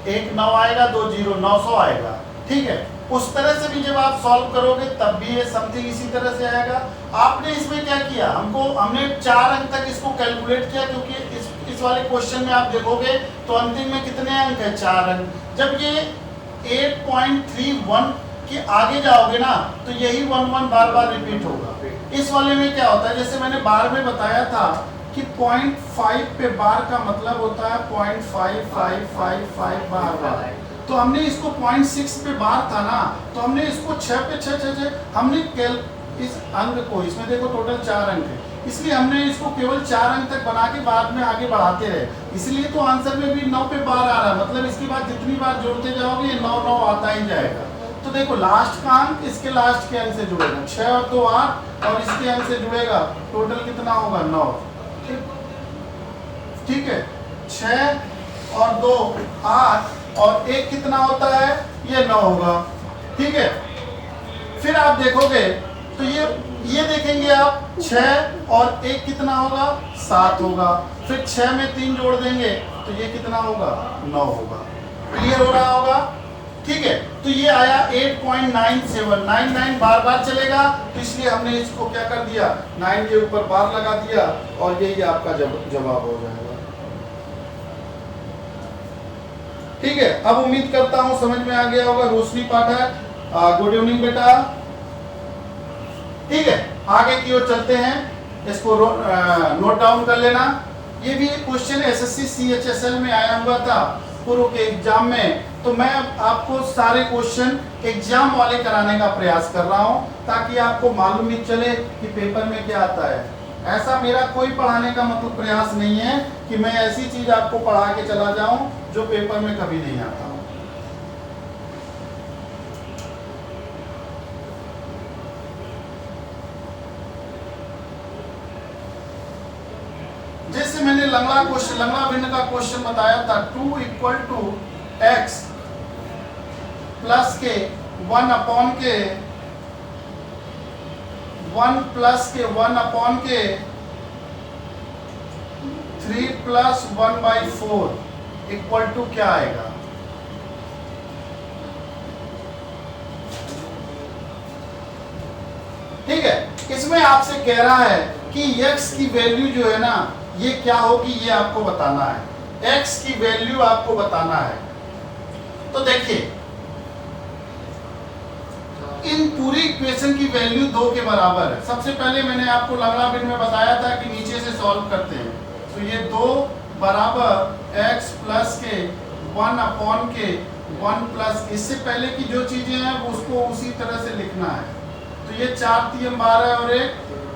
1 9 आएगा, 2 0 900 आएगा, ठीक है। उस तरह से भी जब आप सॉल्व करोगे तब भी ये समथिंग इसी तरह से आएगा। आपने इसमें क्या किया, हमने 4 अंक तक इसको कैलकुलेट किया, क्योंकि इस वाले क्वेश्चन में आप देखोगे तो अंतिम में कितने अंक है 4 अंक। जब ये 8.31 के आगे जाओगे ना तो यही 1 1 बार बार रिपीट होगा। इस वाले में क्या होता है, जैसे मैंने बार में बताया था कि 0.5 पे बार का मतलब होता है 0.5555 बार बार, तो हमने इसको 0.6 पे बार था ना, तो हमने इसको 6 पे 6 6 6 हमने इस अंक को, इसमें देखो टोटल 4 अंक है, इसलिए हमने इसको केवल 4 अंक तक बना के बाद में आगे बढ़ाते रहे, इसलिए तो आंसर में भी 9 पे बार आ रहा है। मतलब इसके बाद जितनी बार जोड़ते जाओगे ये 9 9 आता ही जाएगा। तो देखो लास्ट का अंक इसके लास्ट के अंक से जुड़ेगा, 6 और 2 8 और इसके अंक से जुड़ेगा, टोटल कितना होगा 9, ठीक है। 6 और 2 8 और 1 कितना होता है, ये 9 होगा, ठीक है। फिर आप देखोगे तो ये देखेंगे आप 6 और 1 कितना होगा 7 होगा, फिर 6 में 3 जोड़ देंगे तो ये कितना होगा 9 होगा। क्लियर हो रहा होगा, ठीक है। तो ये आया 8.9799 बार बार चलेगा, तो इसलिए हमने इसको क्या कर दिया 9 के ऊपर बार लगा दिया और यही आपका जवाब हो जाएगा। ठीक है, अब उम्मीद करता हूं समझ में आ गया होगा। रोशनी पाठक, गुड इवनिंग बेटा। ठीक है, आगे की ओर चलते हैं, इसको नोट डाउन कर लेना। ये भी क्वेश्चन एसएससी सीएचएसएल में आया हुआ था पूर्व के एग्जाम में, तो मैं आपको सारे क्वेश्चन एग्जाम वाले कराने का प्रयास कर रहा हूं ताकि आपको मालूम भी चले कि पेपर में क्या आता है। ऐसा मेरा कोई पढ़ाने का मतलब प्रयास नहीं है कि मैं ऐसी चीज आपको पढ़ा के चला जाऊं जो पेपर में कभी नहीं आता। जैसे मैंने लंगड़ा भिन्न का क्वेश्चन बताया था, 2 = x प्लस के 1 अपॉन के 1 प्लस के 1 अपॉन के 3 + 1/4 इक्वल टू क्या आएगा। ठीक है, इसमें आपसे कह रहा है कि x की वैल्यू जो है ना ये क्या होगी, ये आपको बताना है। x की वैल्यू आपको बताना है। तो देखिए इन पूरी इक्वेशन की वैल्यू 2 के बराबर है। सबसे पहले मैंने आपको लंगड़ा भिन्न में बताया था कि नीचे से सॉल्व करते हैं, तो ये 2 बराबर x प्लस के 1 अपॉन के 1 प्लस, इससे पहले की जो चीजें हैं उसको उसी तरह से लिखना है। तो ये 4 3 12 और 1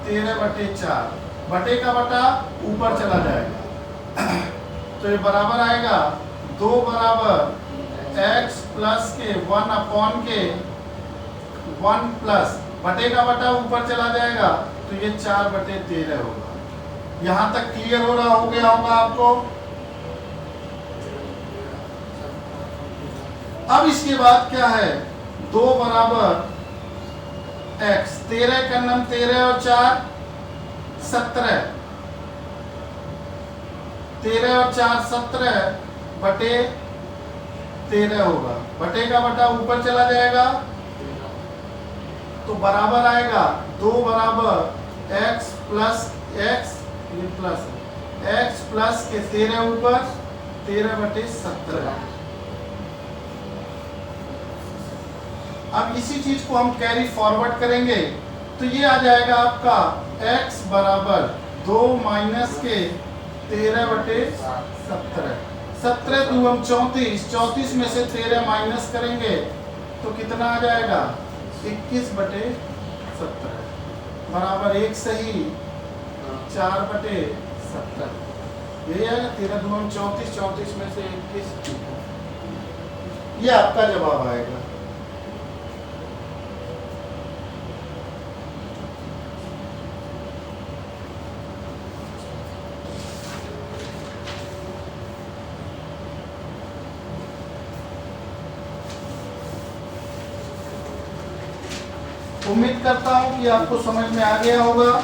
13/4, बटे का बटा ऊपर चला जाएगा तो ये बराबर आएगा 2 बराबर x प्लस के 1 अपॉन के 1 प्लस, बटे का बटा ऊपर चला जाएगा तो ये 4/13 होगा। यहां तक क्लियर हो गया होगा आपको। अब इसके बाद क्या है, 2 बराबर x, 13 का नम 13 और 4 17, 13 और 4 17/13 होगा, बटे का बटा ऊपर चला जाएगा तो बराबर आएगा 2 बराबर x प्लस x, ये प्लस x प्लस के 13 ऊपर 13/17। अब इसी चीज को हम कैरी फॉरवर्ड करेंगे तो ये आ जाएगा आपका x बराबर 2 माइनस के 13/17। 17 दूम 34, 34 में से 13 माइनस करेंगे तो कितना आ जाएगा 21/17 बराबर 1 सही 4/17। यही आएगा 13 दूम 34, 34 में से 21। ये आपका जवाब आएगा। उम्मीद करता हूं कि आपको समझ में आ गया होगा,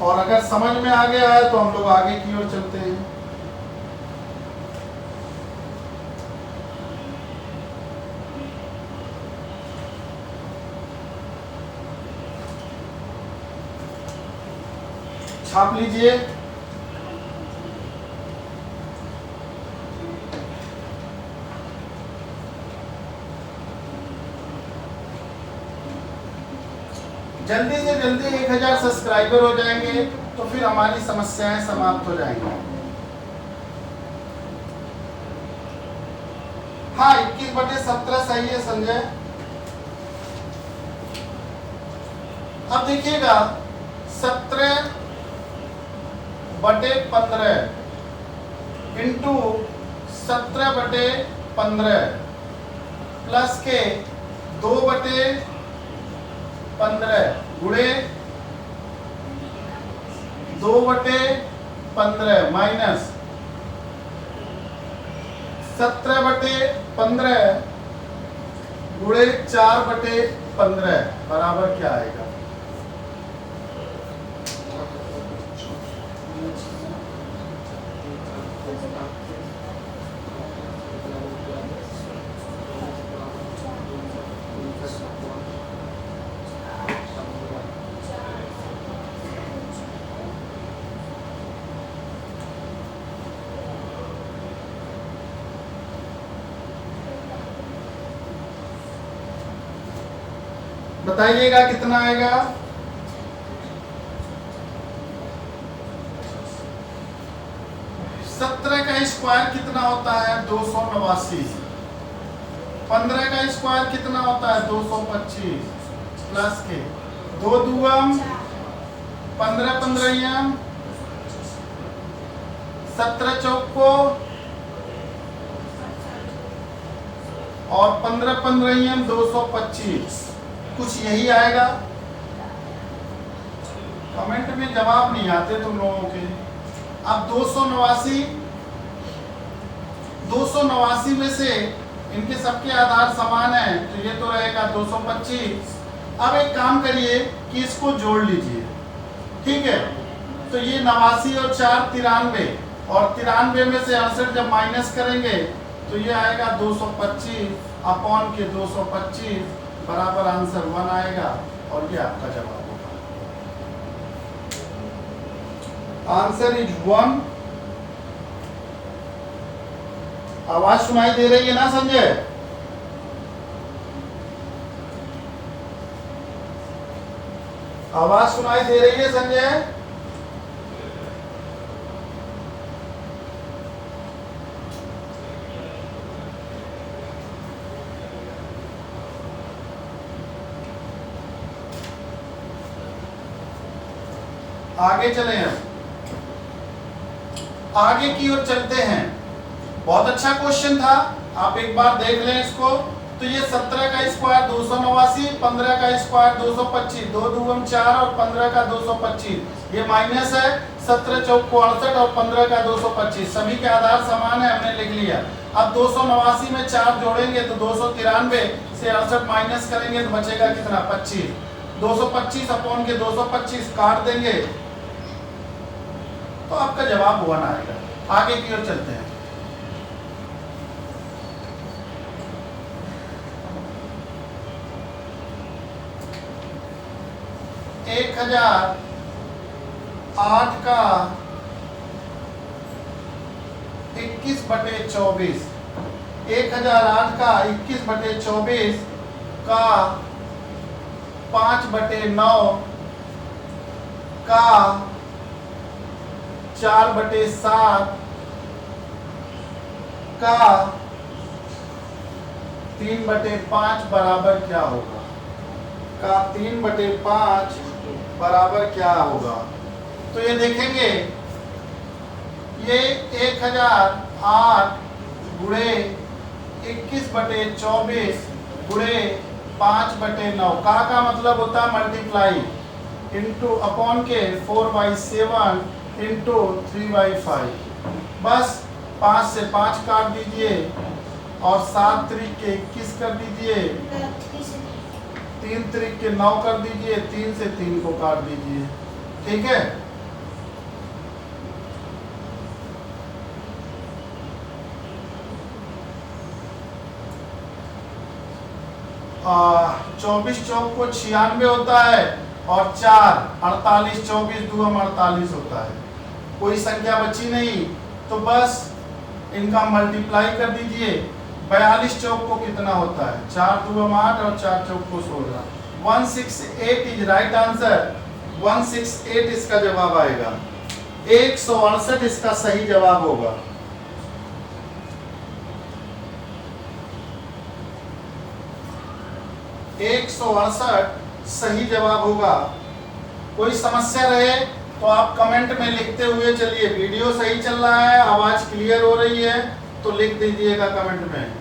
और अगर समझ में आ गया है तो हम लोग आगे की ओर चलते हैं। छाप लीजिए। जल्दी से जल्दी 1000 सब्सक्राइबर हो जाएंगे तो फिर हमारी समस्याएं समाप्त हो जाएंगी। हाँ 21/17 सही है संजय। अब देखिएगा 17/15 इंटू 17/15 प्लस के 2/15 गुणे 2/15 माइनस 17/15 गुणे 4/15 बराबर क्या आएगा? बताइएगा कितना आएगा? सत्रह का स्क्वायर कितना होता है? 289। 15 का स्क्वायर कितना होता है? 225 प्लस के 2 दूम 15 15 17 चौको और 15 15 225 कुछ यही आएगा। कमेंट में जवाब नहीं आते तुम लोगों के। अब 289 में से इनके सबके आधार समान है तो ये तो रहेगा 225। अब एक काम करिए कि इसको जोड़ लीजिए, ठीक है? तो ये 89 और 4 93 और 93 में से 68 जब माइनस करेंगे तो ये आएगा 225 अपॉन के 225 बराबर आंसर 1 आएगा और ये आपका जवाब होगा। Answer is 1। आवाज सुनाई दे रही है ना संजय? आवाज सुनाई दे रही है संजय? आगे चले हम, आगे की ओर चलते हैं। बहुत अच्छा क्वेश्चन था, आप एक बार देख लें इसको। तो ये 17 का स्क्वायर 289, 15 का स्क्वायर 225, 2 दूम 4 और 15 का 225, ये माइनस है। 17 चौक 68 और 15 का 225 सभी के आधार समान है, हमने लिख लिया। अब 289 में 4 जोड़ेंगे तो 293 से 68 माइनस करेंगे तो बचेगा कितना? 25। 225 अपॉन के 225 काट देंगे तो आपका जवाब 1 आएगा। आगे की ओर चलते हैं। एक 1008 का 21/24 1008 का 21/24 का 5/9 का 4/7 का 3/5 बराबर क्या होगा? का 3/5 बराबर क्या होगा? तो ये देखेंगे, ये 1008 गुणे 21/24 गुणे 5/9 का मतलब होता है मल्टीप्लाई इंटू अपॉन के 4/7 इंटू 3/5। बस 5 से 5 काट दीजिए और 7 त्रिक के 21 कर दीजिए, 3 त्रिक के 9 कर दीजिए, 3 से 3 को काट दीजिए। ठीक है, आ 24 चौक को 96 होता है और 4 48 24 2 48 होता है। कोई संख्या बची नहीं तो बस इनका मल्टीप्लाई कर दीजिए। 42 चौक को कितना होता है? 4 2 8 और 4 चौक को 16। 168 इज राइट आंसर। 168 इसका जवाब आएगा। 168 इसका सही जवाब होगा। एक 168 सही जवाब होगा। कोई समस्या रहे तो आप कमेंट में लिखते हुए चलिए। वीडियो सही चल रहा है, आवाज क्लियर हो रही है तो लिख दीजिएगा कमेंट में।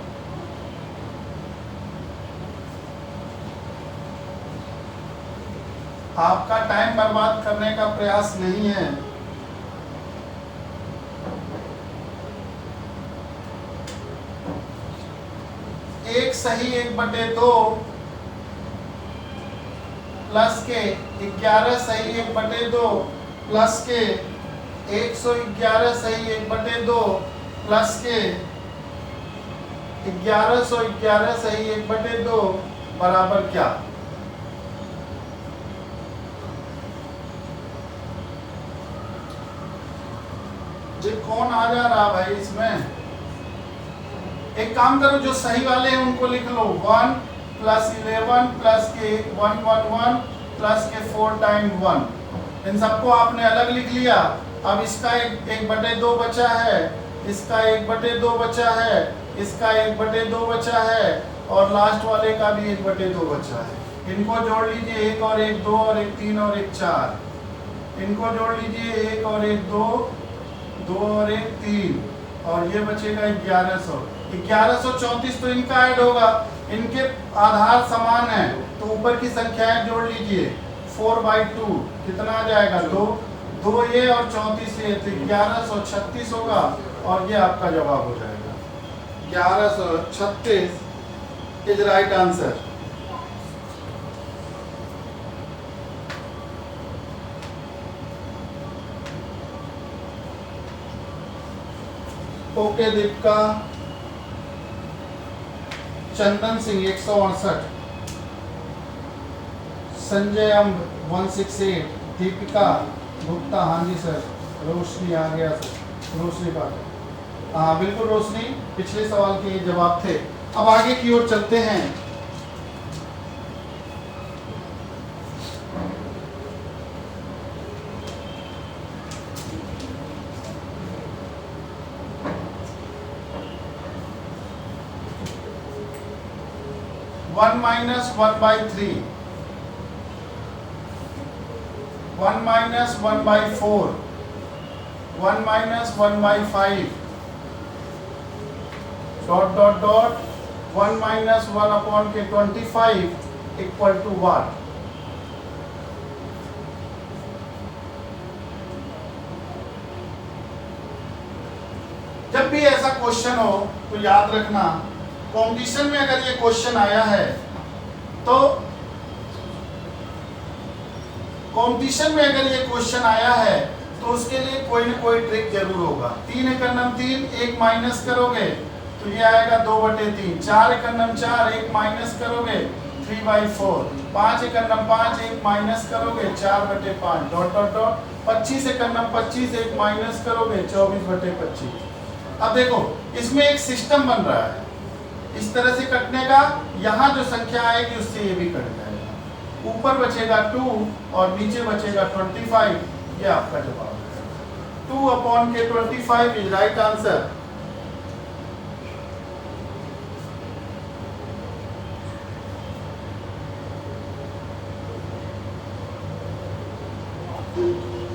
आपका टाइम बर्बाद करने का प्रयास नहीं है। एक सही 1/2 प्लस के 11 सही 1/2 प्लस के 111 सही 1/2 प्लस के 1111 सही 1/2 बराबर क्या? जी कौन आ जा रहा भाई इसमें? एक काम करो, जो सही वाले हैं उनको लिख लो। 1 + 11 प्लस के 1 1 1 प्लस के 4 टाइम 1। इन सबको आपने अलग लिख लिया। अब इसका 1/2 बचा है, इसका 1/2 बचा है, इसका 1/2 बचा है और लास्ट वाले का भी 1/2 बचा है। इनको जोड़ लीजिए, 1 और 1 2 और 1 3 और 1 4। इनको जोड़ लीजिए, 1 और 1 2 2 और 1 3 और ये बचेगा 1100। 1134 तो इनका ऐड होगा, इनके आधार समान है तो ऊपर की संख्याएं जोड़ लीजिए। 4/2 कितना आ जाएगा? 2 2 ये और 34 ये, तो 1136 होगा और ये आपका जवाब हो जाएगा। 1136 is right answer. Okay Deepika. Chandan Singh 168, Sanjay अम्ब 168, दीपिका गुप्ता हाँ जी सर, रोशनी आ गया सर, रोशनी बात हाँ बिल्कुल रोशनी, पिछले सवाल के ये जवाब थे। अब आगे की ओर चलते हैं। (1 - 1/3) 1 - 1/4 1 - 1/5 dot dot dot 1 - 1/25 equal to what? जब भी ऐसा क्वेश्चन हो तो याद रखना, कंपटीशन में अगर ये क्वेश्चन आया है तो कंपटीशन में अगर ये क्वेश्चन आया है तो उसके लिए कोई ना कोई ट्रिक जरूर होगा। 3 एकन्नम 3, 1 माइनस करोगे तो ये आएगा 2/3। 4 एकन्नम 4, 1 माइनस करोगे 3/4। 5 एकन्नम 5, 1 माइनस करोगे 4/5 डॉट डॉट डॉट। 25 एकन्नम 25, 1 माइनस करोगे 24/25। अब देखो इसमें एक सिस्टम बन रहा है। इस तरह से कटने का, यहाँ जो संख्या आएगी उससे ये भी कट जाएगा। ऊपर बचेगा 2 और नीचे बचेगा 25। ये आपका जवाब है। 2/25 इज राइट आंसर।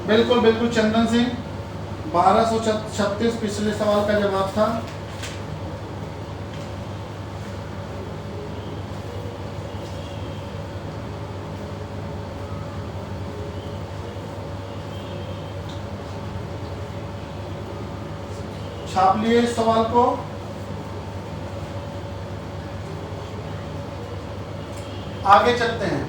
बिल्कुल बिल्कुल चंदन सिंह, 1236 पिछले सवाल का जवाब था। छाप लिए इस सवाल को। आगे चलते हैं।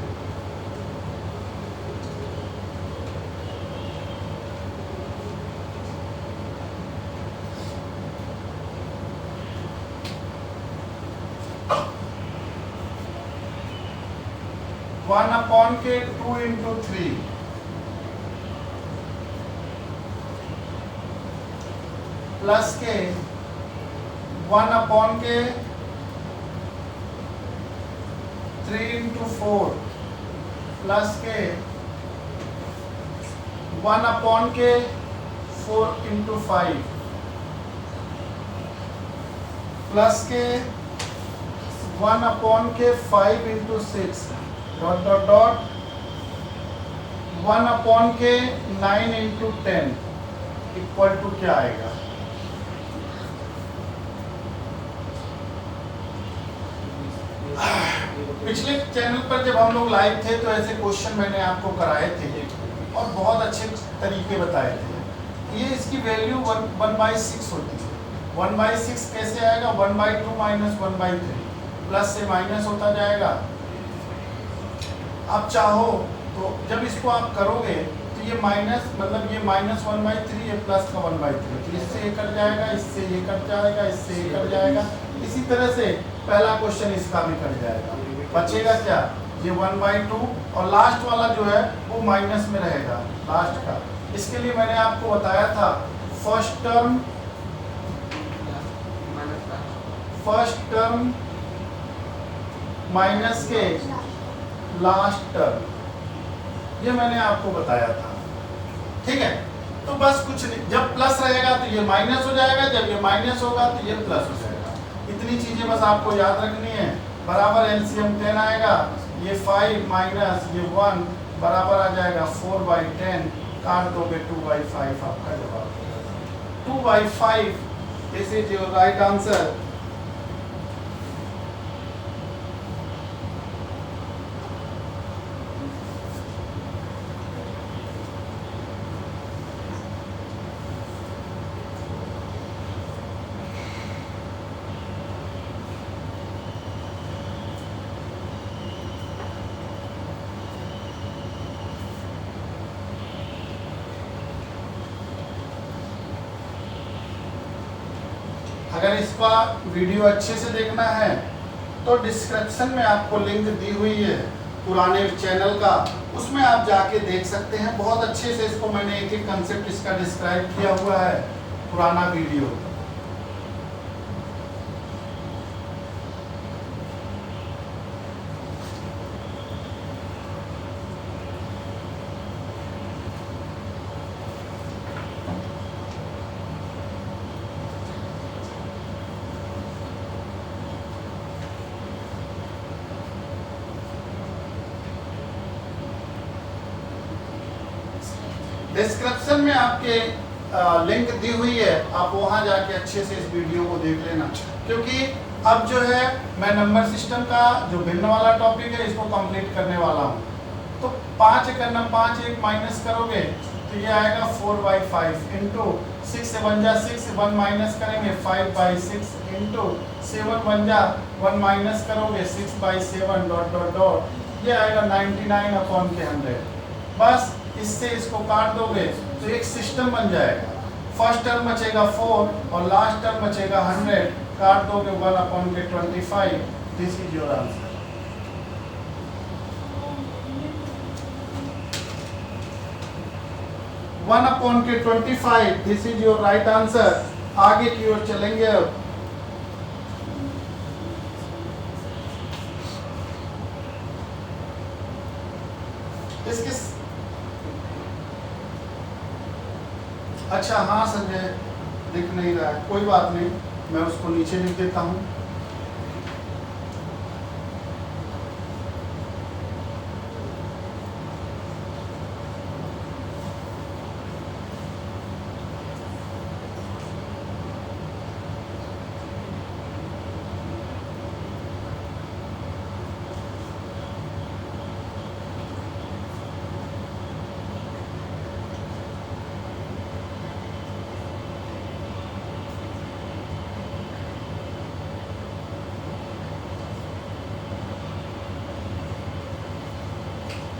वन अपॉन के 2 into 3 प्लस के 1 अपॉन के 3 into 4 प्लस के 1 अपॉन के 4 into 5 प्लस के 1 अपॉन के 5 into 6 dot dot dot 1 upon के 9 into 10 इक्वल टू क्या आएगा? पिछले चैनल पर जब हम लोग लाइव थे तो ऐसे क्वेश्चन मैंने आपको कराए थे और बहुत अच्छे तरीके बताए थे। ये इसकी वैल्यू 1/6 होती है। 1/6 कैसे आएगा? 1/2 माइनस 1/3 प्लस से माइनस होता जाएगा। आप चाहो तो जब इसको आप करोगे तो ये माइनस मतलब ये -1/3 ये प्लस का 1/3 तो इससे ये कट जाएगा, इससे ये कट जाएगा, इससे ये कट जाएगा। इसी तरह से पहला क्वेश्चन इसका भी कट जाएगा। बचेगा क्या? ये 1/2 और लास्ट वाला जो है वो माइनस में रहेगा लास्ट का। इसके लिए मैंने आपको बताया था फर्स्ट टर्म माइनस के लास्ट टर्म, ये मैंने आपको बताया था। ठीक है, तो बस कुछ नहीं, जब प्लस रहेगा तो ये माइनस हो जाएगा, जब ये माइनस होगा तो ये प्लस हो जाएगा। इतनी चीजें बस आपको याद रखनी है। बराबर एलसीएम 10 आएगा, ये 5 माइनस ये 1 बराबर आ जाएगा 4/10। काट दोगे 2/5 आपका जवाब 2/5। This is your right answer. अगर इसका वीडियो अच्छे से देखना है तो डिस्क्रिप्शन में आपको लिंक दी हुई है पुराने चैनल का, उसमें आप जाके देख सकते हैं। बहुत अच्छे से इसको मैंने एक एक कंसेप्ट इसका डिस्क्राइब किया हुआ है, पुराना वीडियो। डिस्क्रिप्शन में आपके लिंक दी हुई है, आप वहां जाके अच्छे से इस वीडियो को देख लेना। क्योंकि अब जो है मैं नंबर सिस्टम का जो भिन्न वाला टॉपिक है इसको कंप्लीट करने वाला हूँ। तो 5 करना 5 एक माइनस करोगे तो ये आएगा 4/5 इंटू 6 से 1 जा 6 1 माइनस करेंगे 5/6 इंटू 7 1 जा 1 माइनस करोगे 6/7 डॉट डॉट डॉट ये आएगा 99/100। बस इससे इसको काट दोगे तो एक सिस्टम बन जाएगा। फर्स्ट टर्म बचेगा 4 और लास्ट टर्म बचेगा 100। काट दोगे 1/25। This is your answer. One upon के 25 this is your right answer. आगे की ओर चलेंगे अब। किस अच्छा हाँ संजय दिख नहीं रहा है, कोई बात नहीं, मैं उसको नीचे लिख देता हूँ।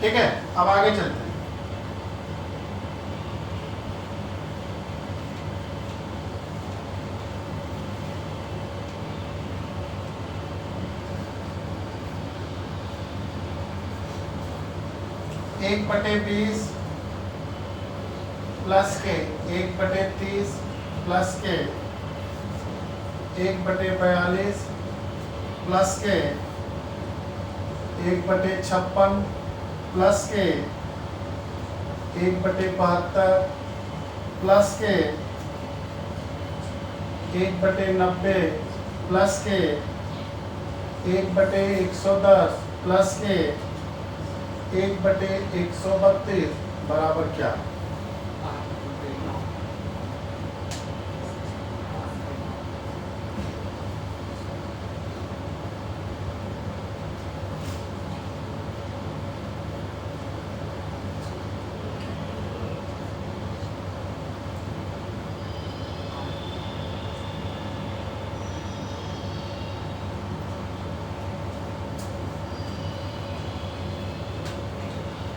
ठीक है, अब आगे चलते हैं। एक बटे 20 प्लस के 1/30 प्लस के 1/42 प्लस के 1/56 प्लस के 1/72 प्लस के 1/90 प्लस के 1/110 प्लस के 1/132 बराबर क्या?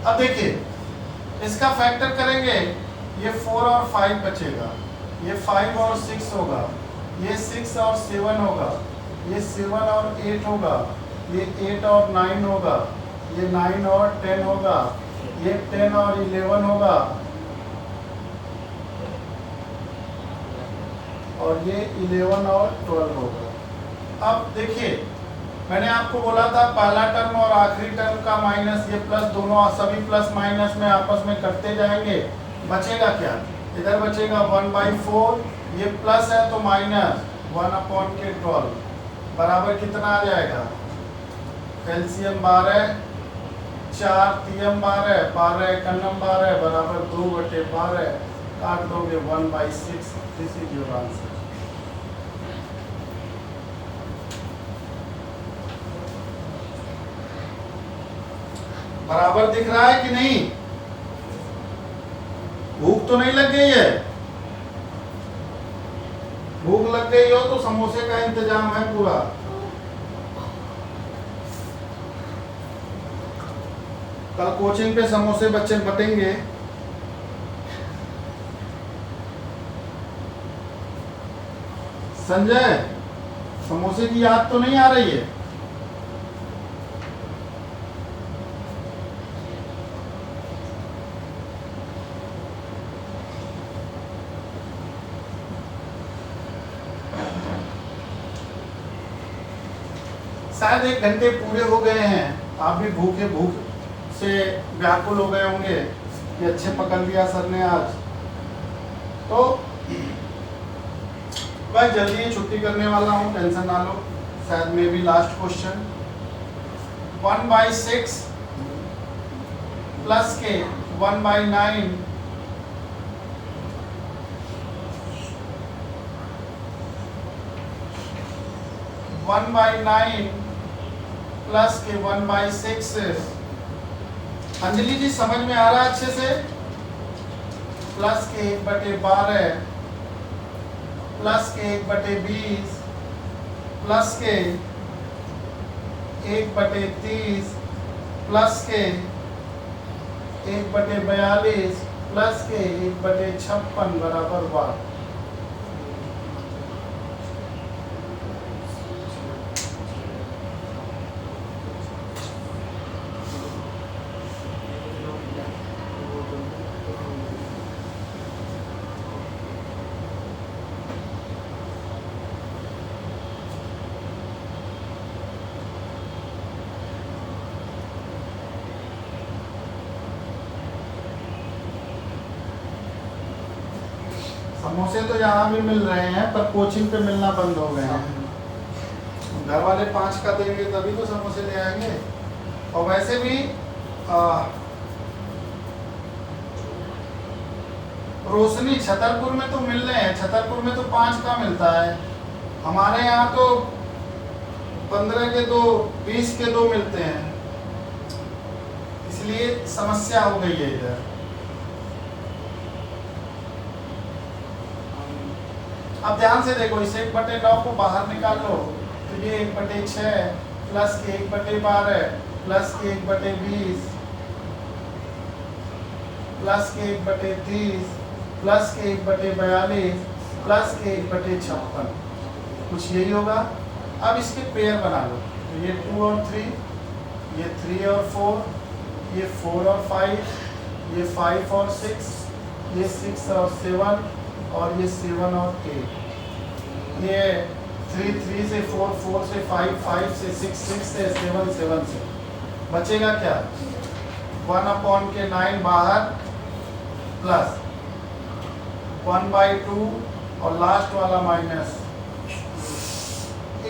अब देखिए इसका फैक्टर करेंगे, ये 4 और 5 बचेगा, ये 5 और 6 होगा, ये 6 और 7 होगा, ये 7 और 8 होगा, ये 8 और 9 होगा, ये 9 और 10 होगा, ये 10 और 11 होगा, और ये 11 और 12 होगा। अब देखिए मैंने आपको बोला था पहला टर्म और आखिरी टर्म का माइनस, ये प्लस, दोनों सभी प्लस माइनस में आपस में करते जाएंगे, बचेगा क्या? इधर बचेगा 1/4, ये प्लस है तो माइनस 1/12 बराबर कितना आ जाएगा? एलसीएम 12, 4 3 12, 12 एकम 12 बराबर 2/12, काट दोगे 1/6। This is your answer. बराबर दिख रहा है कि नहीं? भूख तो नहीं लग गई है? भूख लग गई हो तो समोसे का इंतजाम है पूरा। कल कोचिंग पे समोसे बच्चे बटेंगे। संजय समोसे की याद तो नहीं आ रही है? शायद 1 घंटे पूरे हो गए हैं, आप भी भूख से व्याकुल हो गए होंगे कि अच्छे पकड़ लिया सर ने आज। तो भाई जल्दी छुट्टी करने वाला हूँ, टेंशन ना लो। शायद में भी लास्ट क्वेश्चन 1/6 प्लस के 1/9 1/9 प्लस के 1/6। अंजलि जी समझ में आ रहा है अच्छे से? प्लस के 1/12 प्लस के 1/20 प्लस के 1/30 प्लस के 1/42 प्लस के 1/56 बराबर 1। समोसे तो यहाँ भी मिल रहे हैं पर कोचिंग पे मिलना बंद हो गए हैं। घर वाले 5 का देंगे तभी तो समोसे ले आएंगे। और वैसे भी रोशनी छतरपुर में तो मिल रहे हैं, छतरपुर में तो 5 का मिलता है, हमारे यहाँ तो 15 के 2, 20 के 2 मिलते हैं, इसलिए समस्या हो गई है इधर। अब ध्यान से देखो, इस 1/9 को बाहर निकाल लो तो ये 1/6 प्लस के 1/12 प्लस के 1/20 प्लस के 1/30 प्लस के 1/42 प्लस के 1/56, कुछ यही होगा। अब इसके पेयर बना लो तो ये 2 और 3, ये 3 और 4, ये 4 और 5, ये 5 और 6, ये 6 और 7 और ये 7 और 8, ये 3 से 4, 4 से 5, 5 से 6, 6 से 7, 7 से बचेगा क्या 1/9 बाहर प्लस 1/2 और लास्ट वाला माइनस।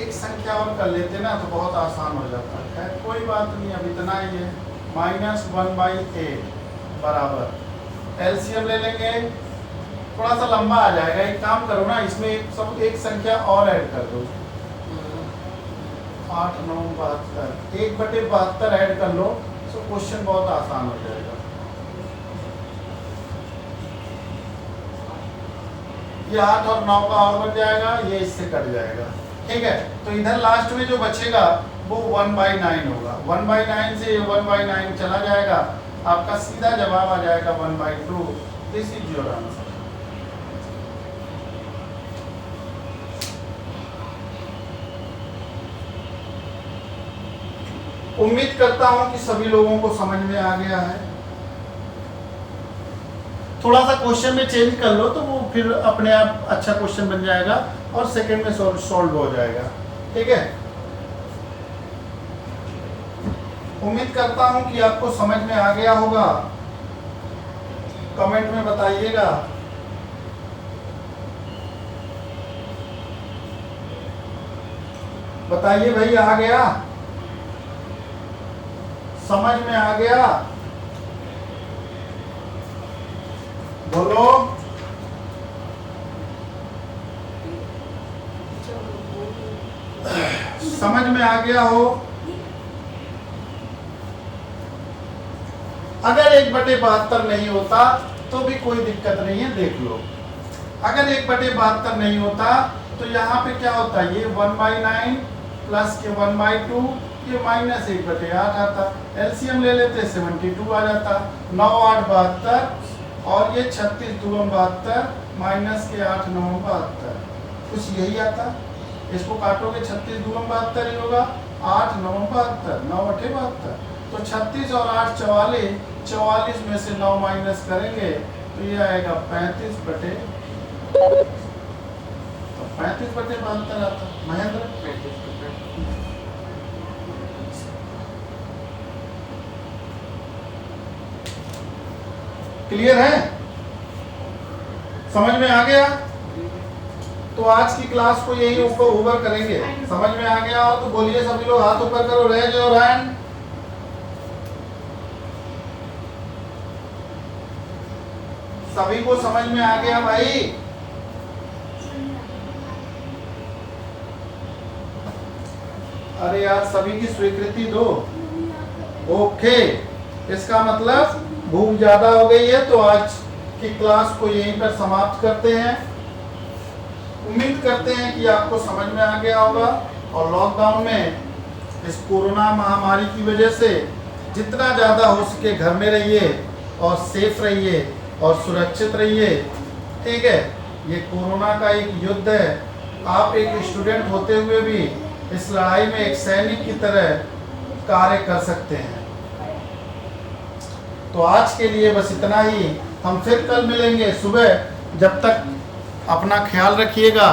एक संख्या और कर लेते ना तो बहुत आसान हो जाता है, कोई बात नहीं, अब इतना ही है। -1/8 बराबर एलसीएम ले लेंगे, थोड़ा सा लंबा आ जाएगा। एक काम करो ना, इसमें एक संख्या और ऐड कर दो, 8, 9, 72, 1/72 ऐड कर लो तो क्वेश्चन बहुत आसान हो जाएगा। ये 8 और 9 का और बच जाएगा, ये इससे कट जाएगा, ठीक है। तो इधर लास्ट में जो बचेगा वो 1/9 होगा, 1/9 से 1/9 चला जाएगा, आपका सीधा जवाब आ जाएगा 1/2। This is your answer. उम्मीद करता हूं कि सभी लोगों को समझ में आ गया है। थोड़ा सा क्वेश्चन में चेंज कर लो तो वो फिर अपने आप अच्छा क्वेश्चन बन जाएगा और सेकंड में सॉल्व हो जाएगा, ठीक है। उम्मीद करता हूं कि आपको समझ में आ गया होगा, कमेंट में बताइएगा। बताइए भाई, आ गया, समझ में आ गया, बोलो। समझ में आ गया हो? अगर 1/72 नहीं होता तो भी कोई दिक्कत नहीं है, देख लो। अगर 1/72 नहीं होता तो यहाँ पे क्या होता है, ये 1/9 प्लस के 1/2, ये -1/8 आता, एलसीएम ले लेते 72 आ जाता, 9 8 72 और ये 36 2 72 माइनस के 8 9 72, कुछ यही आता। इसको काटोगे 36 2 72 ही होगा, 8 9 72, 9 8 72, तो 36 और 8 44, 44 में से 9 माइनस करेंगे तो ये आएगा 35/72 आता। महेंद्र क्लियर है? समझ में आ गया? तो आज की क्लास को यही ऊपर ओवर करेंगे। समझ में आ गया हो तो बोलिए सभी लोग, हाथ ऊपर करो, रेज योर हैंड। सभी को समझ में आ गया भाई? अरे यार, सभी की स्वीकृति दो। ओके, इसका मतलब भूख ज्यादा हो गई है तो आज की क्लास को यहीं पर समाप्त करते हैं। उम्मीद करते हैं कि आपको समझ में आ गया होगा और लॉकडाउन में इस कोरोना महामारी की वजह से जितना ज़्यादा हो सके घर में रहिए और सेफ रहिए और सुरक्षित रहिए, ठीक है। ये कोरोना का एक युद्ध है, आप एक स्टूडेंट होते हुए भी इस लड़ाई में एक सैनिक की तरह कार्य कर सकते हैं। तो आज के लिए बस इतना ही, हम फिर कल मिलेंगे सुबह। जब तक अपना ख्याल रखिएगा।